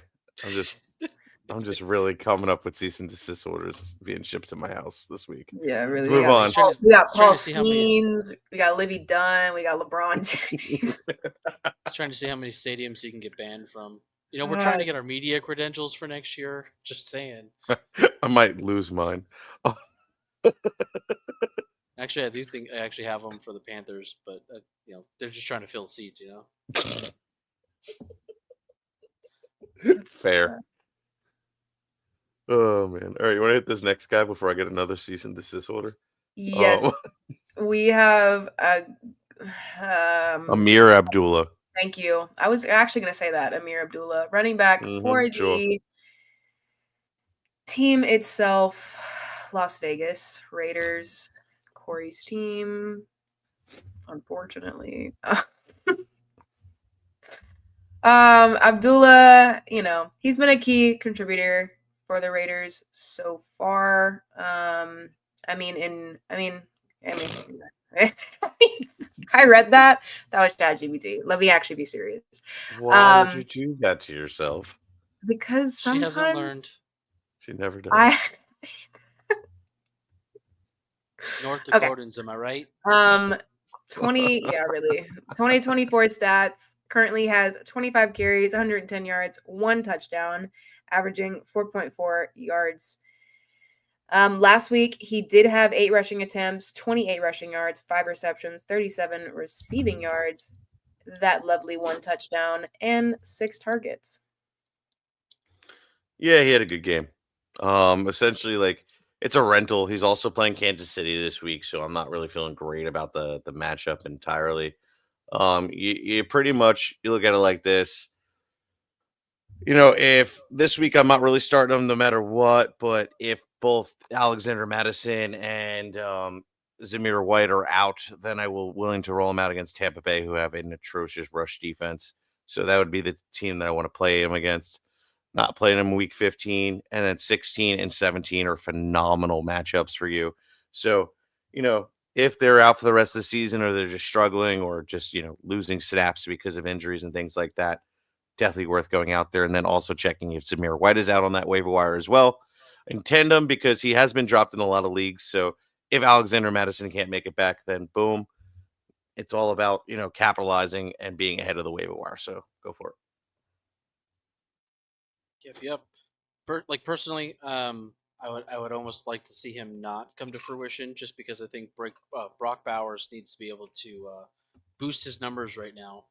I'm just really coming up with cease and desist orders being shipped to my house this week. Yeah, really. Let's move on. We got Paul Skeens, we got Livy Dunn, we got LeBron James. Just trying to see how many stadiums you can get banned from. We're trying to get our media credentials for next year. Just saying. I might lose mine. Actually, I do think I actually have them for the Panthers, but they're just trying to fill seats. It's fair. Oh man! All right, you want to hit this next guy before I get another cease and desist order? Yes, we have Amir Abdullah. Thank you. I was actually going to say that Amir Abdullah, running back for the team itself, Las Vegas Raiders, Corey's team. Unfortunately, Abdullah, he's been a key contributor for the Raiders so far. I mean, I read that. That was ChatGPT. Let me actually be serious. Why would you do that to yourself? Because She hasn't learned. sometimes She never does. North Okay. Dakotans, am I right? 2024 stats. Currently has 25 carries, 110 yards, 1 touchdown, averaging 4.4 yards. Last week, he did have 8 rushing attempts, 28 rushing yards, 5 receptions, 37 receiving yards, that lovely 1 touchdown, and 6 targets. Yeah, he had a good game. Essentially, like, it's a rental. He's also playing Kansas City this week, so I'm not really feeling great about the matchup entirely. You pretty much you look at it like this. If this week I'm not really starting him no matter what, but if both Alexander Madison and Zamir White are out, then I will willing to roll him out against Tampa Bay, who have an atrocious rush defense. So that would be the team that I want to play him against. Not playing him week 15, and then 16 and 17 are phenomenal matchups for you. So, if they're out for the rest of the season or they're just struggling or just, losing snaps because of injuries and things like that, definitely worth going out there. And then also checking if Zamir White is out on that waiver wire as well in tandem because he has been dropped in a lot of leagues. So if Alexander Madison can't make it back, then boom, it's all about, capitalizing and being ahead of the waiver wire. So go for it. Yep. Personally, I would almost like to see him not come to fruition, just because I think Brock Bowers needs to be able to boost his numbers right now.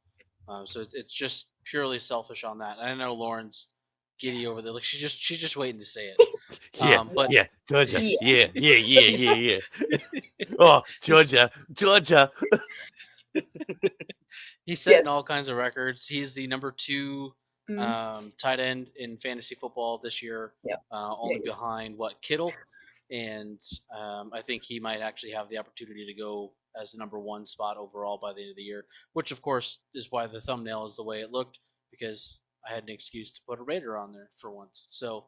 So it's just purely selfish on that. I know Lauren's giddy over there, like she's just waiting to say it. Yeah, Georgia. Yeah. Oh, Georgia. He's setting Yes. all kinds of records. He's the number 2 tight end in fantasy football this year, Yep. only behind Kittle, and I think he might actually have the opportunity to go as the number 1 spot overall by the end of the year, which of course is why the thumbnail is the way it looked, because I had an excuse to put a Raider on there for once. So,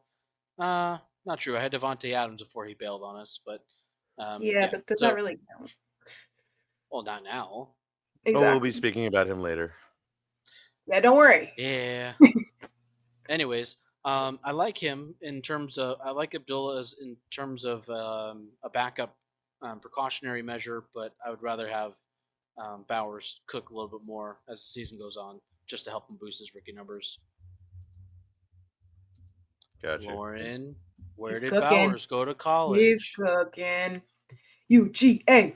not true. I had Devontae Adams before he bailed on us, but but does that really count? Well, not now. Exactly. Oh, we'll be speaking about him later. Yeah, don't worry. Yeah. Anyways, I like him in terms of I like Abdullah in terms of a backup precautionary measure, but I would rather have Bowers cook a little bit more as the season goes on, just to help him boost his rookie numbers. Gotcha. Lauren, where He's did cooking. Bowers go to college? He's cooking. UGA.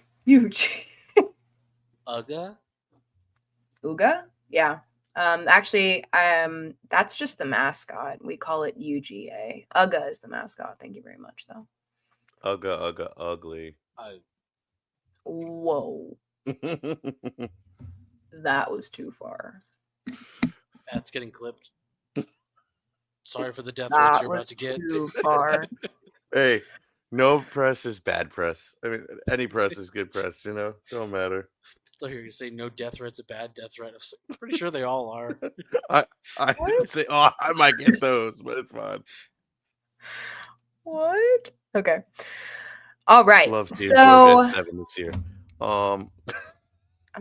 Uga? Uga? Yeah. Actually, that's just the mascot. We call it UGA. Uga is the mascot. Thank you very much, though. Uga, ugly. Whoa. That was too far. That's getting clipped. Sorry for the death threats you're about to get. Too far. Hey, no press is bad press. I mean, any press is good press, don't matter. I thought you were going to say no death threat's a bad death threat. I'm pretty sure they all are. I say, I might get those, but it's fine. What? Okay. All right. Love seeing so Georgia at 7 this year. I'm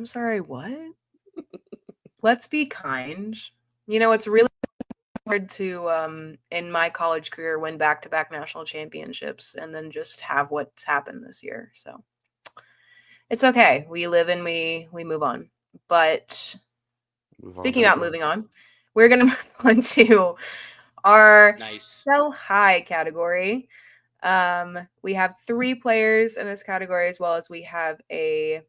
sorry, what? Let's be kind. It's really hard to in my college career win back-to-back national championships and then just have what's happened this year. So it's okay. We live and we move on. But speaking about moving on, we're gonna move on to our sell high category. We have 3 players in this category, as well as we have a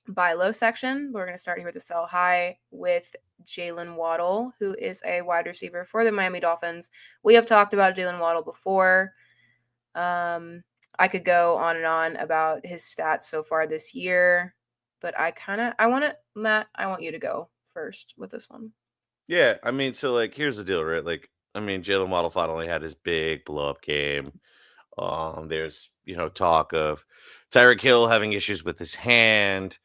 buy low section. We're going to start here with the sell high with Jaylen Waddle, who is a wide receiver for the Miami Dolphins. We have talked about Jaylen Waddle before. I could go on and on about his stats so far this year, but Matt, I want you to go first with this one. Yeah, I mean, so here's the deal, right? Jaylen Waddle finally had his big blow up game. There's talk of Tyreek Hill having issues with his hand,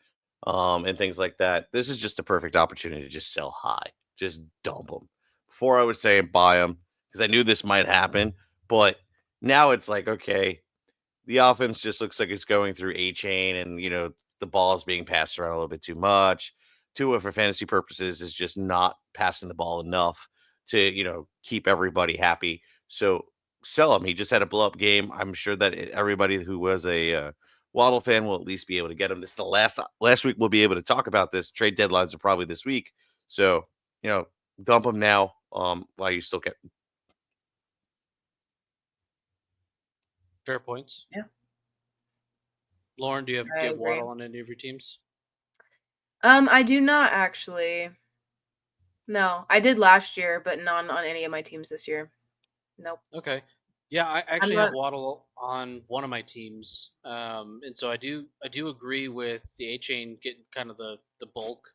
and things like that. This is just a perfect opportunity to just sell high. just dump them. Before I was saying buy them because I knew this might happen, but now it's like, okay, the offense just looks like it's going through a chain, and the ball is being passed around a little bit too much. Tua, for fantasy purposes, is just not passing the ball enough to keep everybody happy. So sell him. He just had a blow up game. I'm sure that everybody who was a Waddle fan will at least be able to get him. This is the last week we'll be able to talk about this. Trade deadlines are probably this week, so dump him now while you still can. Fair points. Yeah. Lauren, do you I have agree. Waddle on any of your teams? I do not actually. No, I did last year, but none on any of my teams this year. Nope. Okay. Yeah, I actually not- have Waddle on one of my teams, and so I do agree with the A chain getting kind of the bulk.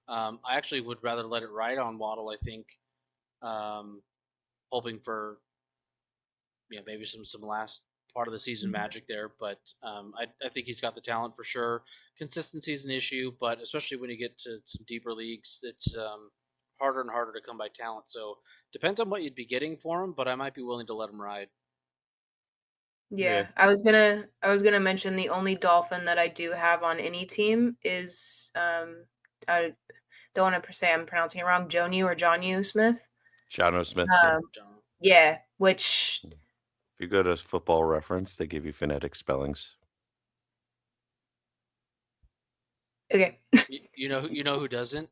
I actually would rather let it ride on Waddle. I think, hoping for maybe some last part of the season Mhm. magic there, but I think he's got the talent for sure. Consistency is an issue, but especially when you get to some deeper leagues, it's harder and harder to come by talent. So depends on what you'd be getting for him, but I might be willing to let him ride. Yeah, I was gonna mention the only Dolphin that I do have on any team is I don't want to say I'm pronouncing it wrong, Jonnu Smith. Jonnu Smith. Yeah, which if you go to Football Reference, they give you phonetic spellings. Okay. You know who doesn't?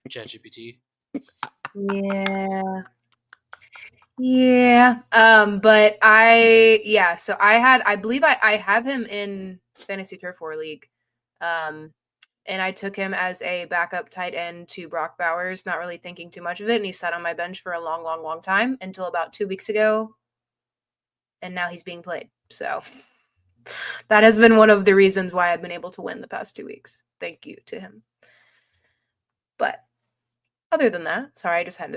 ChatGPT. Yeah. Yeah. But so I believe I have him in Fantasy Turf War League. And I took him as a backup tight end to Brock Bowers, not really thinking too much of it. And he sat on my bench for a long, long, long time until about 2 weeks ago. And now he's being played. So that has been one of the reasons why I've been able to win the past 2 weeks. Thank you to him. But other than that, sorry, I just had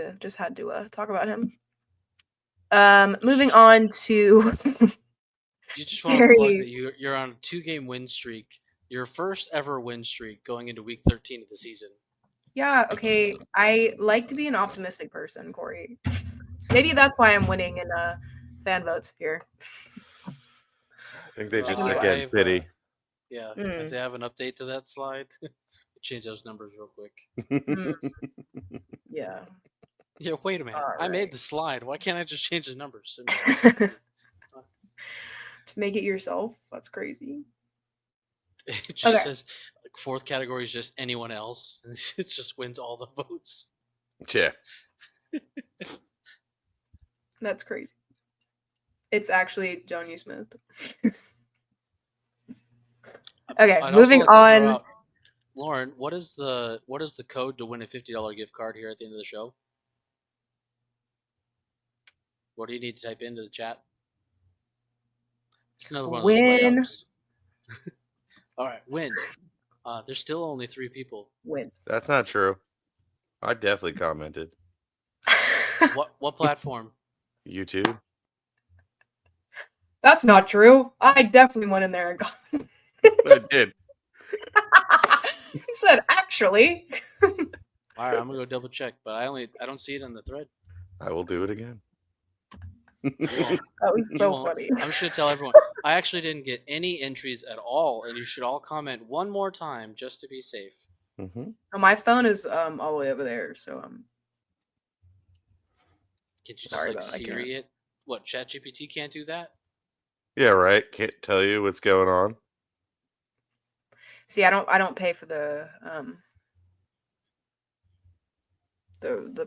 to talk about him. Moving on to You just want to plug that you're on a 2-game win streak, your first ever win streak going into week 13 of the season. Yeah, okay. I like to be an optimistic person, Cory. Maybe that's why I'm winning in fan votes here. I think they just pity. Yeah. I say I have an update to that slide. Change those numbers real quick. Yeah. Yeah, wait a minute. I made the slide. Why can't I just change the numbers? To make it yourself? That's crazy. It just says like fourth category is just anyone else. And it just wins all the votes. Yeah. That's crazy. It's actually Jonnu Smith. Okay, moving on. Lauren, what is the code to win a $50 gift card here at the end of the show? What do you need to type into the chat? It's another one of those layups. All right, win. There's still only 3 people. Win. That's not true. I definitely commented. What platform? YouTube. That's not true. I definitely went in there and got it. I did. He said, actually. All right, I'm gonna go double check, but I don't see it in the thread. I will do it again. That was so funny. I'm just gonna tell everyone. I actually didn't get any entries at all, and you should all comment one more time just to be safe. Mm-hmm. Oh, my phone is all the way over there, so Can you just Siri it? What, ChatGPT can't do that? Yeah, right. Can't tell you what's going on. See, I don't pay for the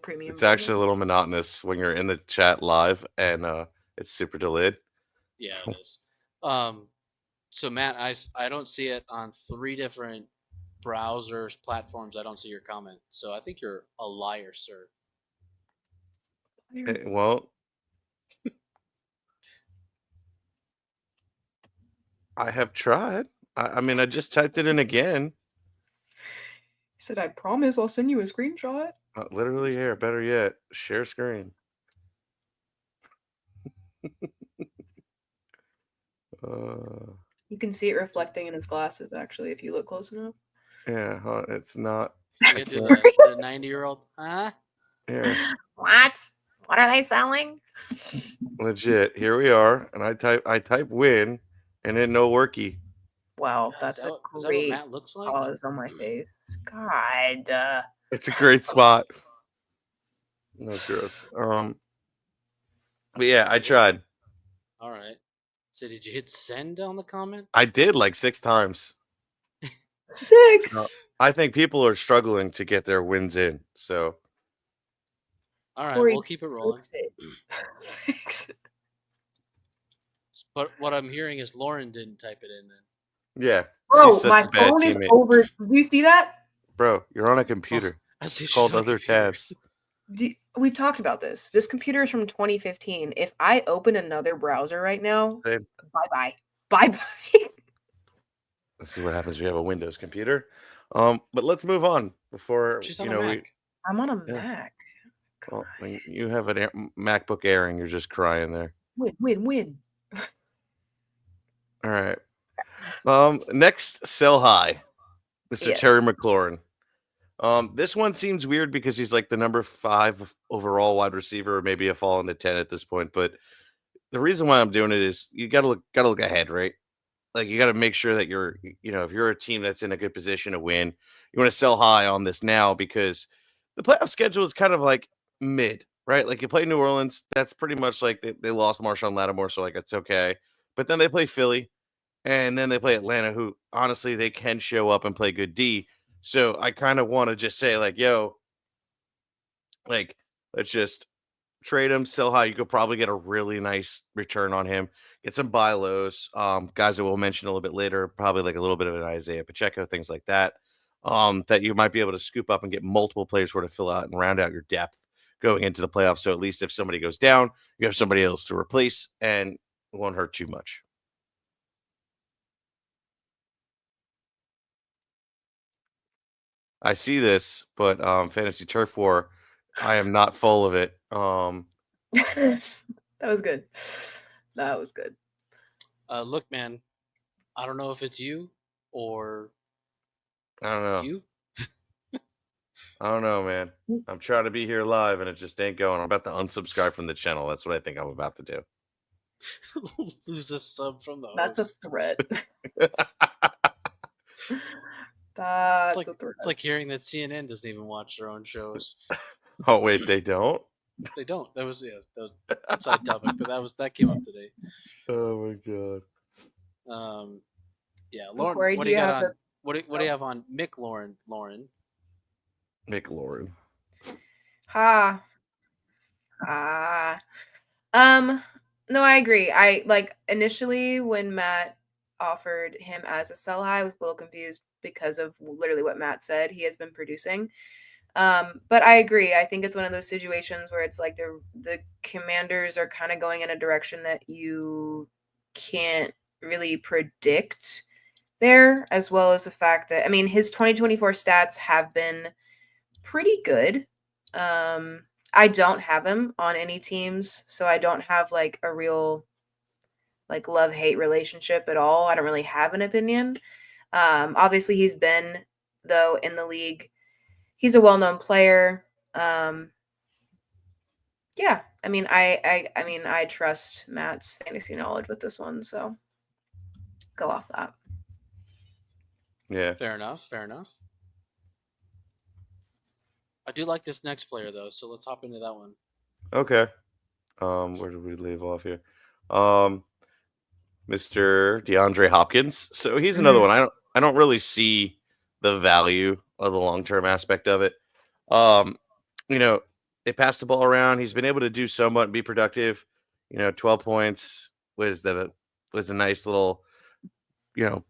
premium. It's actually a little monotonous when you're in the chat live and it's super delayed. Yeah, it is. So Matt, I don't see it on 3 different browsers, platforms. I don't see your comment. So I think you're a liar, sir. It won't. I have tried. I mean, I just typed it in again. He said, I promise I'll send you a screenshot. Literally here. Better yet, share screen. You can see it reflecting in his glasses, actually, if you look close enough. Yeah, it's not You I gotta do can't. the 90-year-old, huh? Yeah, What? What are they selling? legit. Here we are, and I type win, and it no worky. Wow, God, that's a is that what great Matt looks like? pause on my face. God. It's a great spot. That's gross. But yeah, I tried. All right. So did you hit send on the comment? I did like 6 times. 6. I think people are struggling to get their wins in. So All right, Cory, we'll keep it rolling. fix it. Fix it. But what I'm hearing is Lauren didn't type it in then. yeah, Bro, she's such my a bad phone is teammate. over. Do you see that? Bro, you're on a computer. I see It's she's called on a other computer. tabs. We've talked about this. This computer is from 2015. If I open another browser right now, Same. bye-bye. Bye-bye. This is what happens when you have a Windows computer. But let's move on before She's on a Mac. I'm on a Yeah. Mac. Well, when you have an MacBook Air and you're just crying there. Win. All right. Next, sell high, Mr. Terry Yes. McLaurin. This one seems weird because he's like the number 5 overall wide receiver, or maybe a fall into 10 at this point. But the reason why I'm doing it is you gotta look ahead, right? Like you gotta make sure that you're, if you're a team that's in a good position to win, you want to sell high on this now because the playoff schedule is kind of like mid, right? Like you play New Orleans, that's pretty much like they lost Marshawn Lattimore, so like it's okay. But then they play Philly, and then they play Atlanta, who honestly they can show up and play good D. So I kind of want to just say, like, yo, like, let's just trade him, sell high. You could probably get a really nice return on him. Get some buy lows. Guys that we'll mention a little bit later, probably like a little bit of an Isaiah Pacheco, things like that. That you might be able to scoop up and get multiple players for to fill out and round out your depth going into the playoffs. So at least if somebody goes down, you have somebody else to replace and it won't hurt too much. I see this, but Fantasy Turf War, I am not full of it. That was good. That was good. Look, man, I don't know if it's you or I don't know. you. I don't know, man. I'm trying to be here live and it just ain't going. I'm about to unsubscribe from the channel. That's what I think I'm about to do. Lose a sub from the That's a host. threat. That's a threat. It's like hearing that CNN doesn't even watch their own shows. Oh wait, they don't? They don't. That was a side topic, but that came up today. Oh my god. Yeah, Lauren, Cory, what do do you you got have on? What do you have on McLaurin? Lauren. McLaurin. No, I agree. I like initially when Matt offered him as a sell high, I was a little confused because of literally what Matt said. He has been producing. But I agree. I think it's one of those situations where it's like the Commanders are kind of going in a direction that you can't really predict there, as well as the fact that his 2024 stats have been pretty good. I don't have him on any teams, so I don't have like a real like love-hate relationship at all. I don't really have an opinion. Obviously he's been though in the league. He's a well-known player. Yeah, I trust Matt's fantasy knowledge with this one, so go off that. Yeah. Fair enough. I do like this next player though, so let's hop into that one. Okay. Where did we leave off here? Mr. DeAndre Hopkins. So he's another one. I don't really see the value of the long-term aspect of it. They pass the ball around. He's been able to do somewhat and be productive. 12 points was a nice little,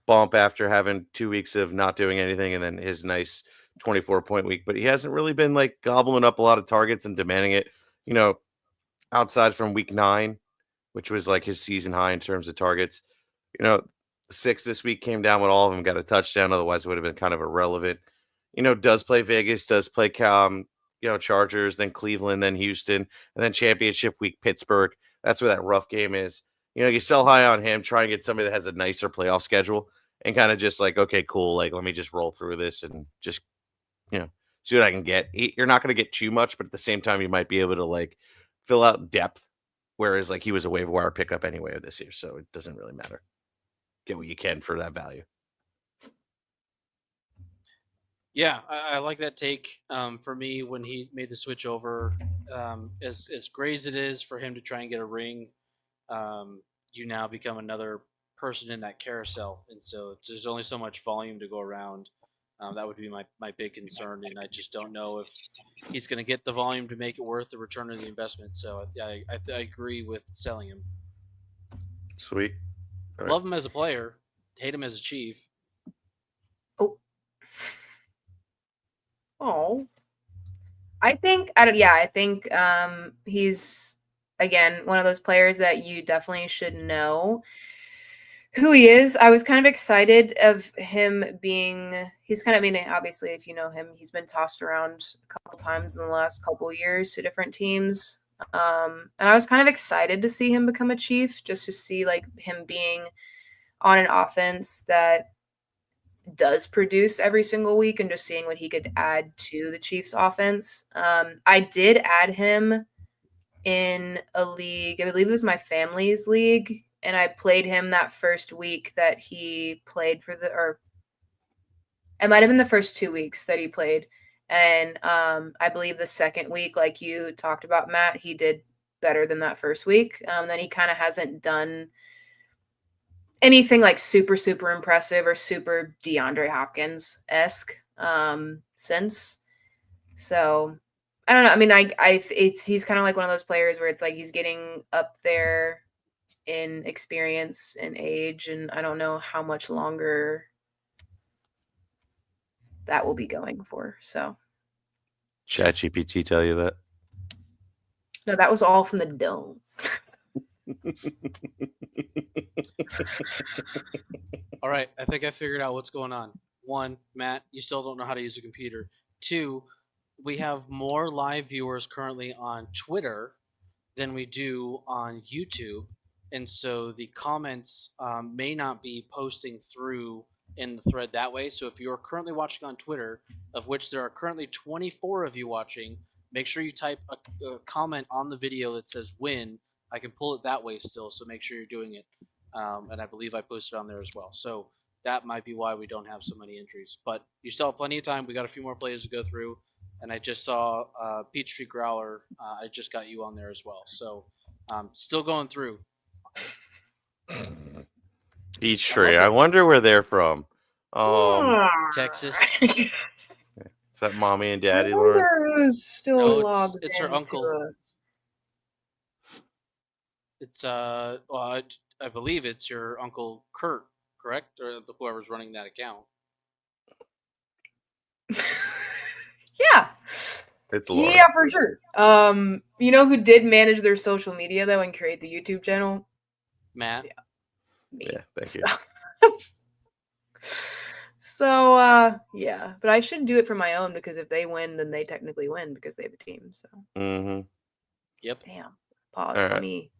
bump after having 2 weeks of not doing anything, and then his nice 24-point week. But he hasn't really been like gobbling up a lot of targets and demanding it, outside from week 9, which was like his season high in terms of targets. 6 this week came down with all of them, got a touchdown. Otherwise, it would have been kind of irrelevant. Does play Vegas, does play Chargers, then Cleveland, then Houston, and then championship week Pittsburgh. That's where that rough game is. You sell high on him, try and get somebody that has a nicer playoff schedule, and kind of just like, okay, cool, like let me just roll through this and just see what I can get. You're not going to get too much, but at the same time, you might be able to like fill out depth. Whereas like he was a waiver wire pickup anyway this year, so it doesn't really matter. Get what you can for that value. Yeah, I like that take. For me, when he made the switch over, as great as it is for him to try and get a ring, you now become another person in that carousel, and so there's only so much volume to go around. That would be my big concern, and I just don't know if he's going to get the volume to make it worth the return of the investment. So I agree with selling him. Sweet. All right. Love him as a player, hate him as a chief. Oh, I think he's again one of those players that you definitely should know who he is. I was kind of excited of him being. He's kind of, I mean, obviously, if you know him, he's been tossed around a couple times in the last couple of years to different teams. And I was kind of excited to see him become a chief, just to see like him being on an offense that does produce every single week, and just seeing what he could add to the Chiefs offense. I did add him in a league, I believe it was my family's league, and I played him that first week that he played or it might have been the first 2 weeks that he played. And I believe the second week, like you talked about, Matt, he did better than that first week. Then he kind of hasn't done anything like super, super impressive or super DeAndre Hopkins-esque since. So I don't know. I mean, he's kind of like one of those players where it's like he's getting up there in experience and age, and I don't know how much longer that will be going for. So ChatGPT tell you that? no, that was all from the dome. All right, I think I figured out what's going on. One, Matt, you still don't know how to use a computer. Two, we have more live viewers currently on Twitter than we do on YouTube, and so the comments may not be posting through in the thread that way. So if you're currently watching on Twitter, of which there are currently 24 of you watching, make sure you type a comment on the video that says win. I can pull it that way still, so make sure you're doing it. And I believe I posted on there as well. So that might be why we don't have so many entries. But you still have plenty of time. We got a few more plays to go through. And I just saw Peachtree Growler. I just got you on there as well. So still going through. Peachtree. I wonder where they're from. Texas. Is that mommy and daddy, I Lauren? wonder who's still No, logged it's her into uncle. it. It's well, I believe it's your uncle Kurt, correct, or whoever's running that account. Yeah. It's Lauren. Yeah, for sure. You know who did manage their social media though and create the YouTube channel? Matt. Yeah, thank you. So yeah, but I should do it for my own, because if they win, then they technically win because they have a team. So Yep. damn. Pause. All Let right. me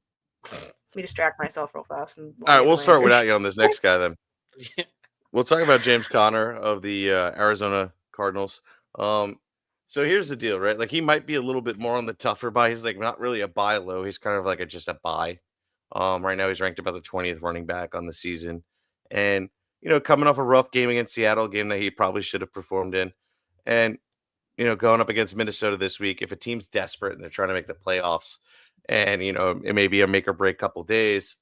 distract myself real fast. And All right, we'll start without you on this next guy then. We'll talk about James Conner of the Arizona Cardinals. So here's the deal, right? Like he might be a little bit more on the tougher buy. He's like not really a buy low. He's kind of like just a buy. Right now he's ranked about the 20th running back on the season, and coming off a rough game against Seattle, a game that he probably should have performed in, and going up against Minnesota this week. If a team's desperate and they're trying to make the playoffs, and it may be a make or break couple days,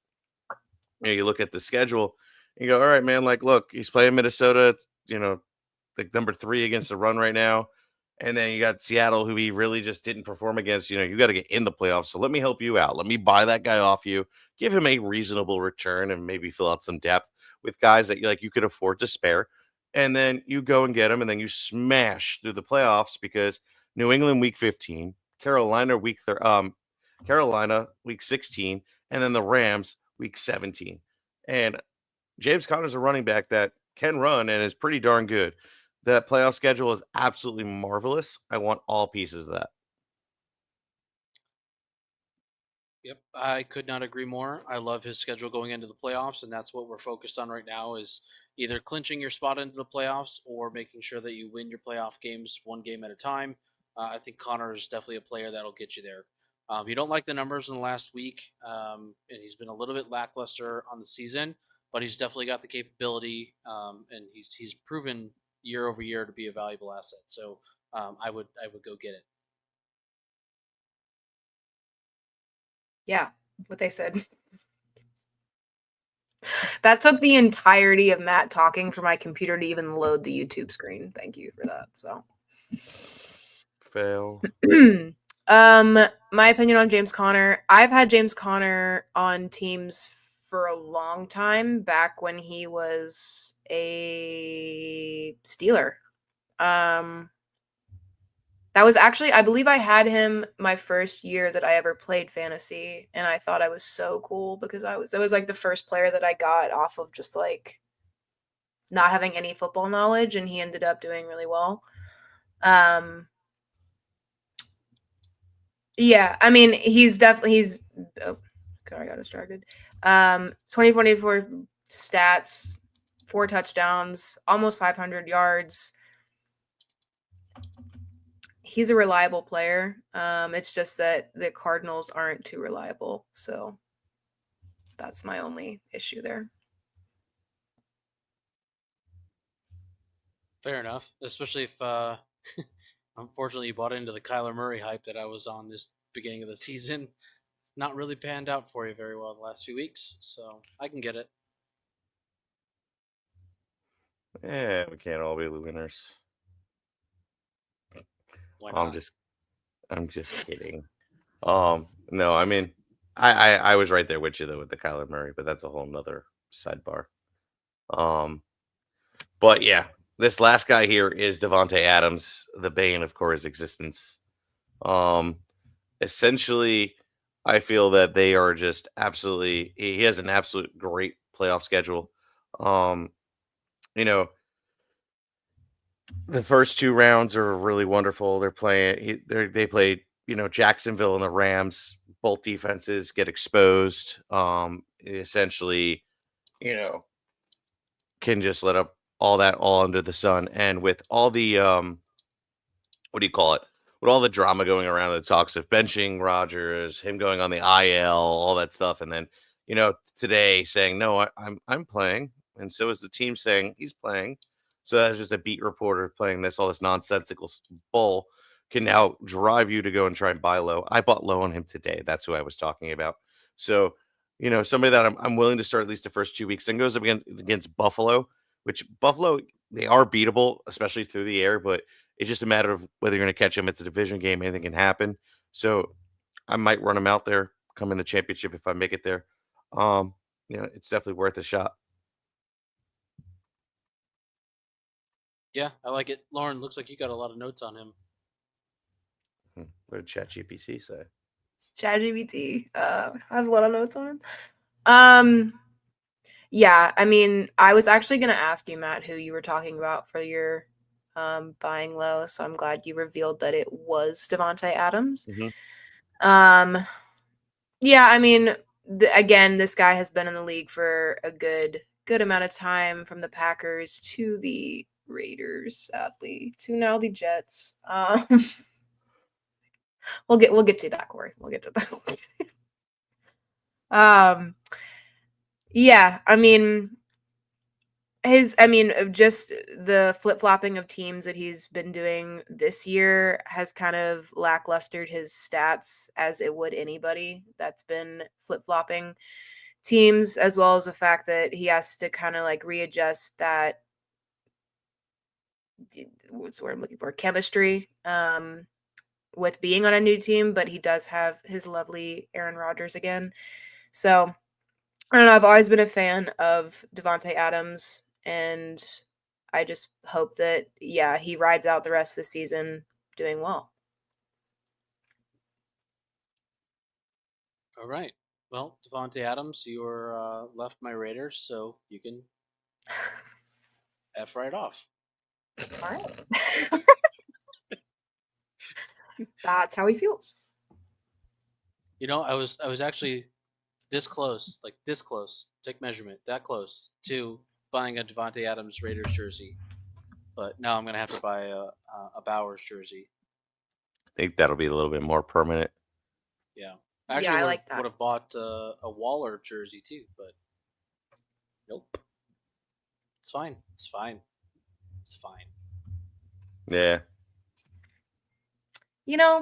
you look at the schedule. You go, all right, man, like, look, he's playing Minnesota, like number 3 against the run right now. And then you got Seattle, who he really just didn't perform against. You got to get in the playoffs. So let me help you out. Let me buy that guy off you, give him a reasonable return, and maybe fill out some depth with guys that you could afford to spare. And then you go and get him, and then you smash through the playoffs, because New England week 15, Carolina week 16, and then the Rams week 17. And James Conner's a running back that can run and is pretty darn good. That playoff schedule is absolutely marvelous. I want all pieces of that. Yep, I could not agree more. I love his schedule going into the playoffs, and that's what we're focused on right now, is either clinching your spot into the playoffs or making sure that you win your playoff games one game at a time. I think Connor is definitely a player that'll get you there. You don't like the numbers in the last week, and he's been a little bit lackluster on the season, but he's definitely got the capability, and he's proven year over year to be a valuable asset. So I would go get it. Yeah, what they said. That took the entirety of Matt talking for my computer to even load the YouTube screen. Thank you for that. So, Fail. my opinion on James Conner. I've had James Conner on teams for a long time, back when he was a Steeler. That was actually, I believe I had him my first year that I ever played fantasy, and I thought I was so cool because that was like the first player that I got off of just like not having any football knowledge, and he ended up doing really well. Yeah, I mean, he's oh god, I got distracted. 2024 stats, 4 touchdowns, almost 500 yards. He's a reliable player. It's just that the Cardinals aren't too reliable, so that's my only issue there. Fair enough, especially if unfortunately you bought into the Kyler Murray hype that I was on this beginning of the season. It's not really panned out for you very well the last few weeks, so I can get it. Yeah, we can't all be the winners. Why not? I'm just kidding. No, I mean, I was right there with you though with the Kyler Murray, but that's a whole nother sidebar. But yeah, this last guy here is Devontae Adams, the bane of Cory's existence. Essentially, I feel that they are just absolutely. He has an absolute great playoff schedule. You know, the first 2 rounds are really wonderful. They played, Jacksonville and the Rams. Both defenses get exposed. Essentially, you know, can just let up all under the sun. And with all the what do you call it? With all the drama going around, the talks of benching Rodgers, him going on the IL, all that stuff, and then today saying no, I'm playing, and so is the team saying he's playing. So that's just a beat reporter playing all this nonsensical bull can now drive you to go and try and buy low. I bought low on him today. That's who I was talking about. So somebody that I'm willing to start at least the first 2 weeks. Then goes up against Buffalo, which Buffalo, they are beatable, especially through the air, but it's just a matter of whether you're going to catch them. It's a division game. Anything can happen. So I might run them out there, come in the championship if I make it there. It's definitely worth a shot. Yeah, I like it. Lauren, looks like you got a lot of notes on him. What did ChatGPT say? ChatGPT has a lot of notes on him. Yeah, I mean, I was actually going to ask you, Matt, who you were talking about for your buying low, so I'm glad you revealed that it was Devontae Adams. Yeah, I mean, again, this guy has been in the league for a good amount of time, from the Packers to the Raiders, sadly, to now the Jets. We'll get to that, Cory. We'll get to that. Yeah, I mean, just the flip-flopping of teams that he's been doing this year has kind of lacklustered his stats, as it would anybody that's been flip-flopping teams, as well as the fact that he has to kind of like readjust that, what's the word I'm looking for, chemistry, with being on a new team, but he does have his lovely Aaron Rodgers again. So I don't know, I've always been a fan of Devontae Adams, and I just hope that, yeah, he rides out the rest of the season doing well. All right. Well, Devontae Adams, you're left my Raiders, so you can F right off. All right. That's how he feels. I was actually this close, take measurement, that close to buying a Devontae Adams Raiders jersey, but now I'm gonna have to buy a Bowers jersey. I think that'll be a little bit more permanent. Yeah, Yeah, actually, I like that. would have bought a Waller jersey too, but nope. It's fine. It's fine. It's fine. Yeah.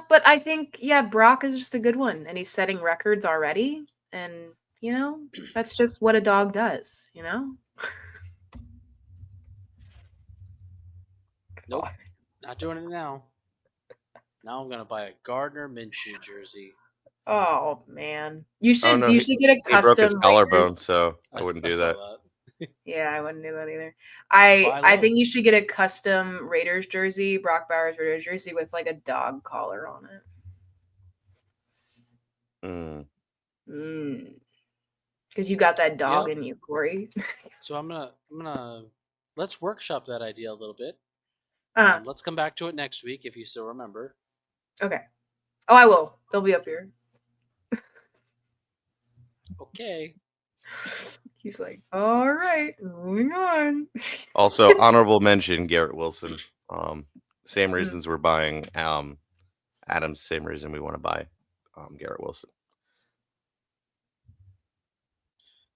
But I think, yeah, Brock is just a good one, and he's setting records already, and that's just what a dog does. Nope, not doing it now. Now I'm gonna buy a Gardner Minshew jersey. Oh man, you should Oh no, you should get a he broke his custom collarbone, Raiders. so I wouldn't do saw that. Yeah, I wouldn't do that either. Buy I low. think you should get a custom Raiders jersey, Brock Bowers Raiders jersey with like a dog collar on it. Because you got that dog Yep. in you, Corey. So I'm gonna let's workshop that idea a little bit. Uh-huh. Let's come back to it next week if you still remember. Okay. Oh, I will. They'll be up here. Okay. He's like, all right, moving on. Also, honorable mention Garrett Wilson. Same reasons we're buying Adams. Same reason we want to buy Garrett Wilson.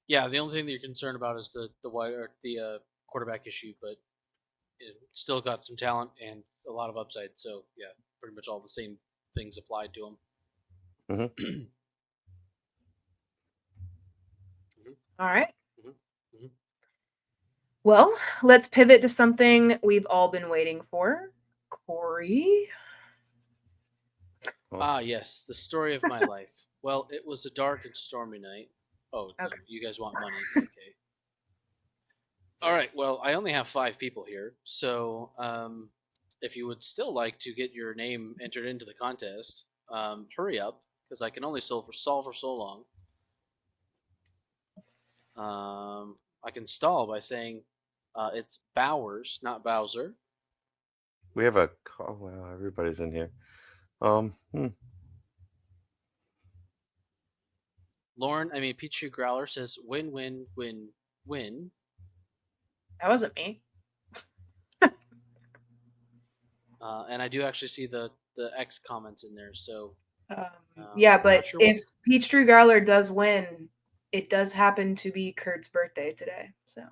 Yeah, the only thing that you're concerned about is the quarterback issue, but it still got some talent and a lot of upside. So yeah, pretty much all the same things applied to him. All right. Mhm. Well, let's pivot to something we've all been waiting for. Corey. Ah, yes, the story of my life. Well, it was a dark and stormy night. Oh, Okay. you guys want money? Okay. All right. Well, I only have 5 people here, so if you would still like to get your name entered into the contest, hurry up because I can only solve for so long. I can stall by saying it's Bowers, not Bowser. We have a call. Wow, everybody's in here. Lauren, Pichu Growler says win, win, win, win. That wasn't me. And I do actually see the X comments in there. So yeah, I'm but not sure if Peachtree Growler does win, it does happen to be Kurt's birthday today. So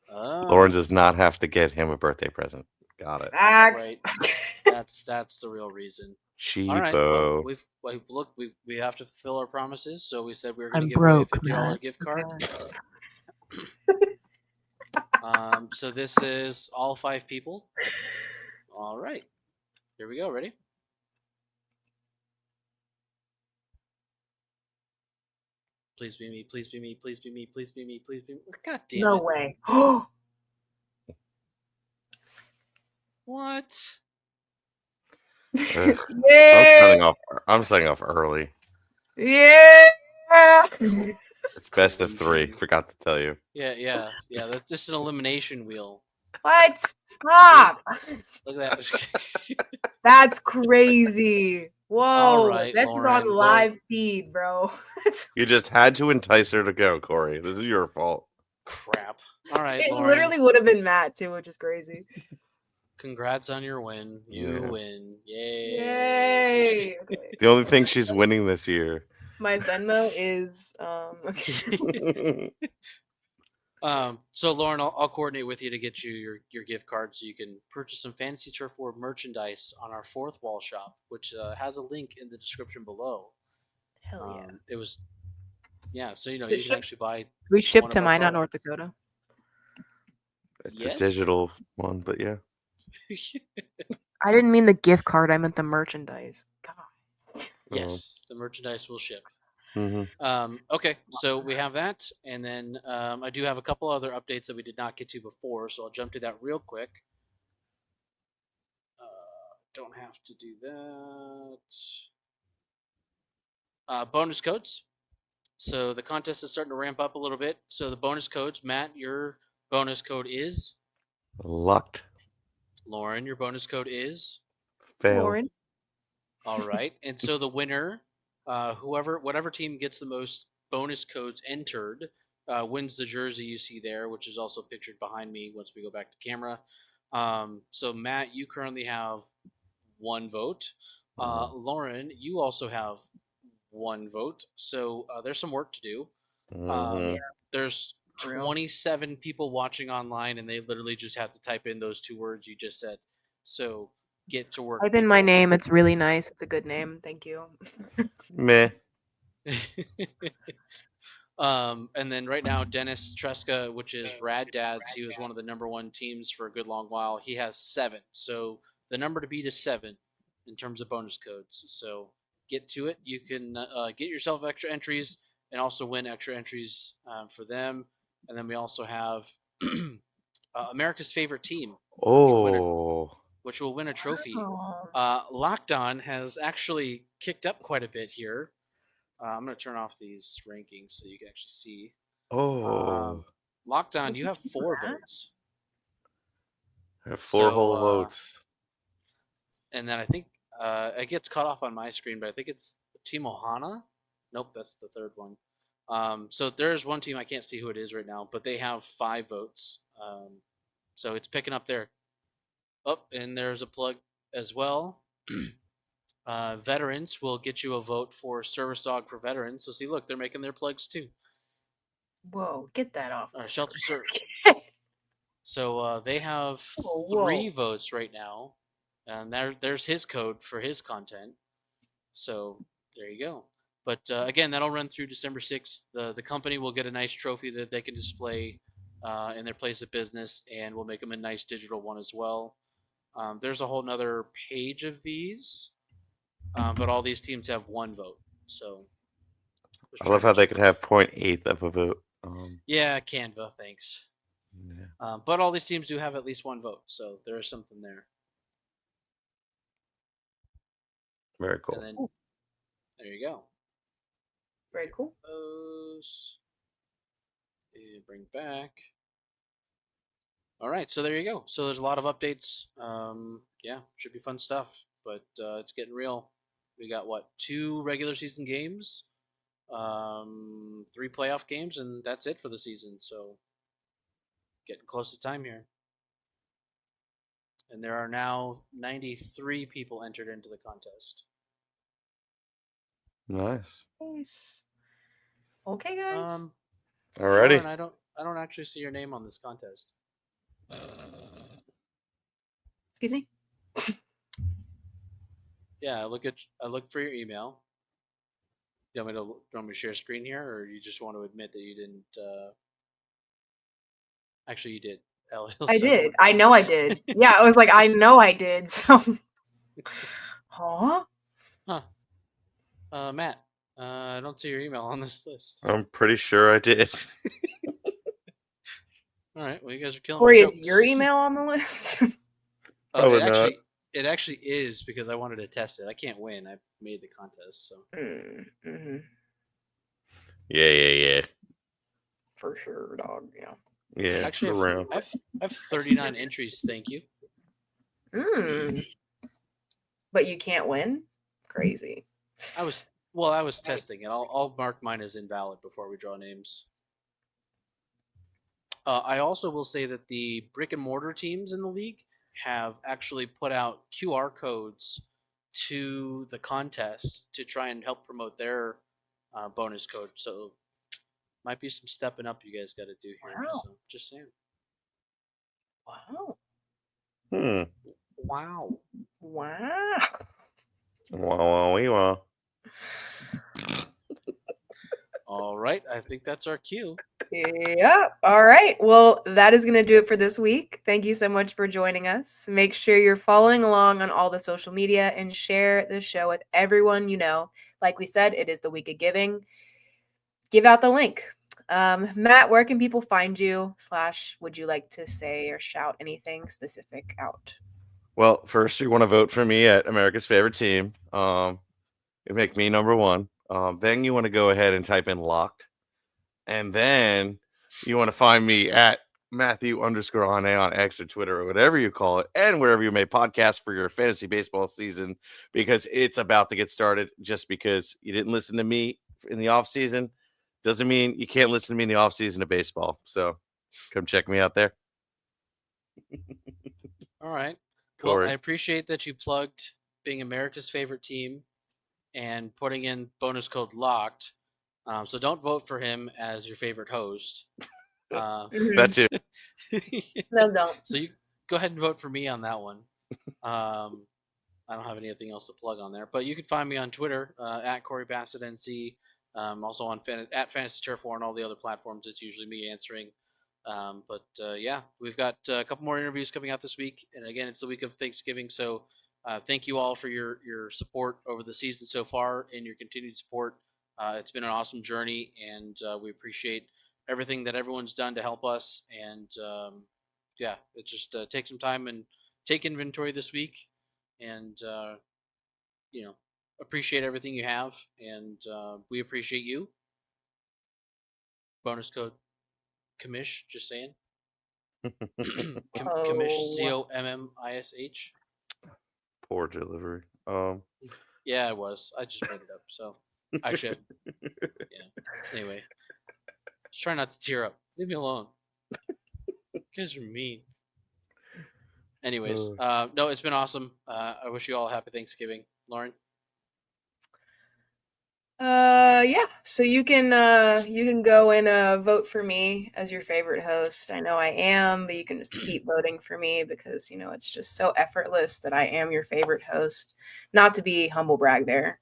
Lauren does not have to get him a birthday present. Got it. facts. Right. That's the real reason. Cheapo. All right. Well, we have to fulfill our promises. So we said we were going to give broke, away a $50 Matt. gift card. So this is all 5 people. All right. Here we go. Ready? Please be me. Please be me. Please be me. Please be me. Please be me. God damn No it. way. What? Yeah. I'm signing off early. Yeah. It's best of 3. Forgot to tell you. Yeah. That's just an elimination wheel. What? Stop. Look at that. That's crazy. Whoa. All right, That's Lauren, on live feed, bro. You just had to entice her to go, Corey. This is your fault. Crap. All right, It Lauren. literally would have been Matt too, which is crazy. Congrats on your win. You win. Yay. Yay. Okay. The only thing she's winning this year. My Venmo is So Lauren, I'll coordinate with you to get you your gift card so you can purchase some Fantasy Turf War merchandise on our 4th wall shop, which has a link in the description below. Hell yeah. It was so you can actually buy. We ship one to of our Minot, North products. Dakota. It's Yes? a digital one, but yeah. I didn't mean the gift card, I meant the merchandise. God. Yes, the merchandise will ship. Mm-hmm. Okay, so we have that, and then I do have a couple other updates that we did not get to before, so I'll jump to that real quick. Don't have to do that. Bonus codes. So the contest is starting to ramp up a little bit. So the bonus codes, Matt, your bonus code is Lucked. Lauren, your bonus code is Fail. Lauren. All right, and so the winner, whatever team gets the most bonus codes entered, wins the jersey you see there, which is also pictured behind me once we go back to camera. So Matt, you currently have 1 vote. Lauren, you also have 1 vote. So there's some work to do. Mhm. There's Real. 27 people watching online, and they literally just have to type in those 2 words you just said. So get to work. Type in my people. name. It's really nice. It's a good name. Thank you. Meh. And then right now, Dennis Tresca, which is Rad Dads, he was one of the #1 teams for a good long while. He has 7. So the number to beat is 7 in terms of bonus codes. So get to it. You can get yourself extra entries and also win extra entries for them. And then we also have America's favorite team, Oh. which will win a trophy. Oh. Locked On has actually kicked up quite a bit here. I'm going to turn off these rankings so you can actually see. Oh. Locked On, you have 4 votes. I have 4 So, whole votes. And then I think it gets cut off on my screen, but I think it's Team Ahne. Nope, that's the 3rd one. So there's one team I can't see who it is right now, but they have 5 votes. So it's picking up there. Oh, and there's a plug as well. Veterans will get you a vote for Service Dog for Veterans. So see, look, they're making their plugs too. Whoa, get that off. Shelter Service. So they have Whoa. 3 votes right now, and there's his code for his content. So there you go. But again, that'll run through December 6th. The company will get a nice trophy that they can display in their place of business, and we'll make them a nice digital one as well. There's a whole nother page of these, but all these teams have 1 vote. So I love how they could have 0.8 of a vote. Yeah, Canva, thanks. Yeah. But all these teams do have at least 1 vote, so there is something there. Very cool. And then there you go. Very cool. Those and bring back. All right, so there you go. So there's a lot of updates. Yeah, should be fun stuff. But it's getting real. We got what, 2 regular season games, 3 playoff games, and that's it for the season. So getting close to time here. And there are now 93 people entered into the contest. Nice. Nice. Okay, guys. Alrighty. Lauren, I don't actually see your name on this contest. Excuse me? Yeah, I look for your email. Do you want me to share screen here, or you just want to admit that you didn't? Actually, you did. I did. I know I did. Yeah, I was like, I know I did. So, huh? Matt, I don't see your email on this list. I'm pretty sure I did. All right, well, you guys are killing Corey, me. is your email on the list? Probably not. It actually is, because I wanted to test it. I can't win. I made the contest, so. Mm-hmm. Yeah. For sure, dog. Yeah. Yeah. Actually, I have 39 entries. Thank you. But you can't win? Crazy. I was testing it. I'll mark mine as invalid before we draw names. I also will say that the brick and mortar teams in the league have actually put out QR codes to the contest to try and help promote their bonus code. So might be some stepping up you guys got to do here. Wow. So just saying. Wow. Wow. All right, I think that's our cue. Yeah. All right. Well, that is going to do it for this week. Thank you so much for joining us. Make sure you're following along on all the social media and share the show with everyone you know. Like we said, it is the week of giving. Give out the link. Matt, where can people find you? / would you like to say or shout anything specific out? Well, first you want to vote for me at America's Favorite Team. It make me #1. Then you want to go ahead and type in locked. And then you want to find me at Matthew_Ahne on X or Twitter or whatever you call it, and wherever you may podcast for your fantasy baseball season, because it's about to get started. Just because you didn't listen to me in the off season Doesn't mean you can't listen to me in the off season of baseball. So come check me out there. All right. Cory. Well, I appreciate that you plugged being America's favorite team and putting in bonus code LOCKED. So don't vote for him as your favorite host. That too. No, don't. So you go ahead and vote for me on that one. I don't have anything else to plug on there, but you can find me on Twitter at Cory Bassett NC. Also on at Fantasy Turf War and all the other platforms. It's usually me answering. But yeah, we've got a couple more interviews coming out this week, and again, it's the week of Thanksgiving. So thank you all for your support over the season so far and your continued support. It's been an awesome journey, and we appreciate everything that everyone's done to help us. And yeah, it just take some time and take inventory this week, and you know, appreciate everything you have, and we appreciate you. Bonus code Commish, just saying. Commish, COMMISH. Poor delivery. Yeah, I was. I just made it up. So I should. Yeah. Anyway, just try not to tear up. Leave me alone. You guys are mean. Anyways, no, it's been awesome. I wish you all a happy Thanksgiving, Lauren. Yeah. So you can go and vote for me as your favorite host. I know I am, but you can just keep voting for me because it's just so effortless that I am your favorite host. Not to be humble brag there.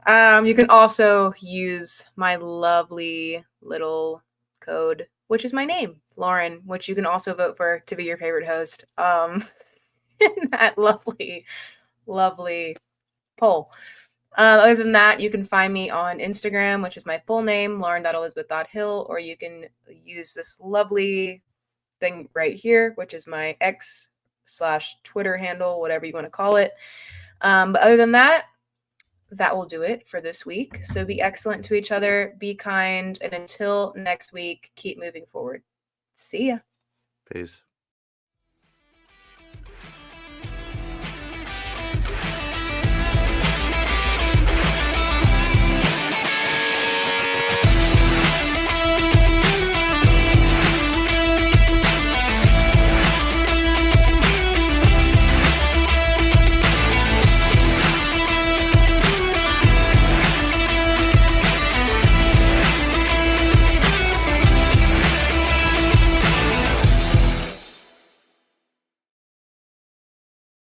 You can also use my lovely little code, which is my name, Lauren, which you can also vote for to be your favorite host. In that lovely poll. Other than that, you can find me on Instagram, which is my full name, lauren.elizabeth.hill, or you can use this lovely thing right here, which is my X/Twitter handle, whatever you want to call it. But other than that, that will do it for this week. So be excellent to each other, be kind, and until next week, keep moving forward. See ya. Peace.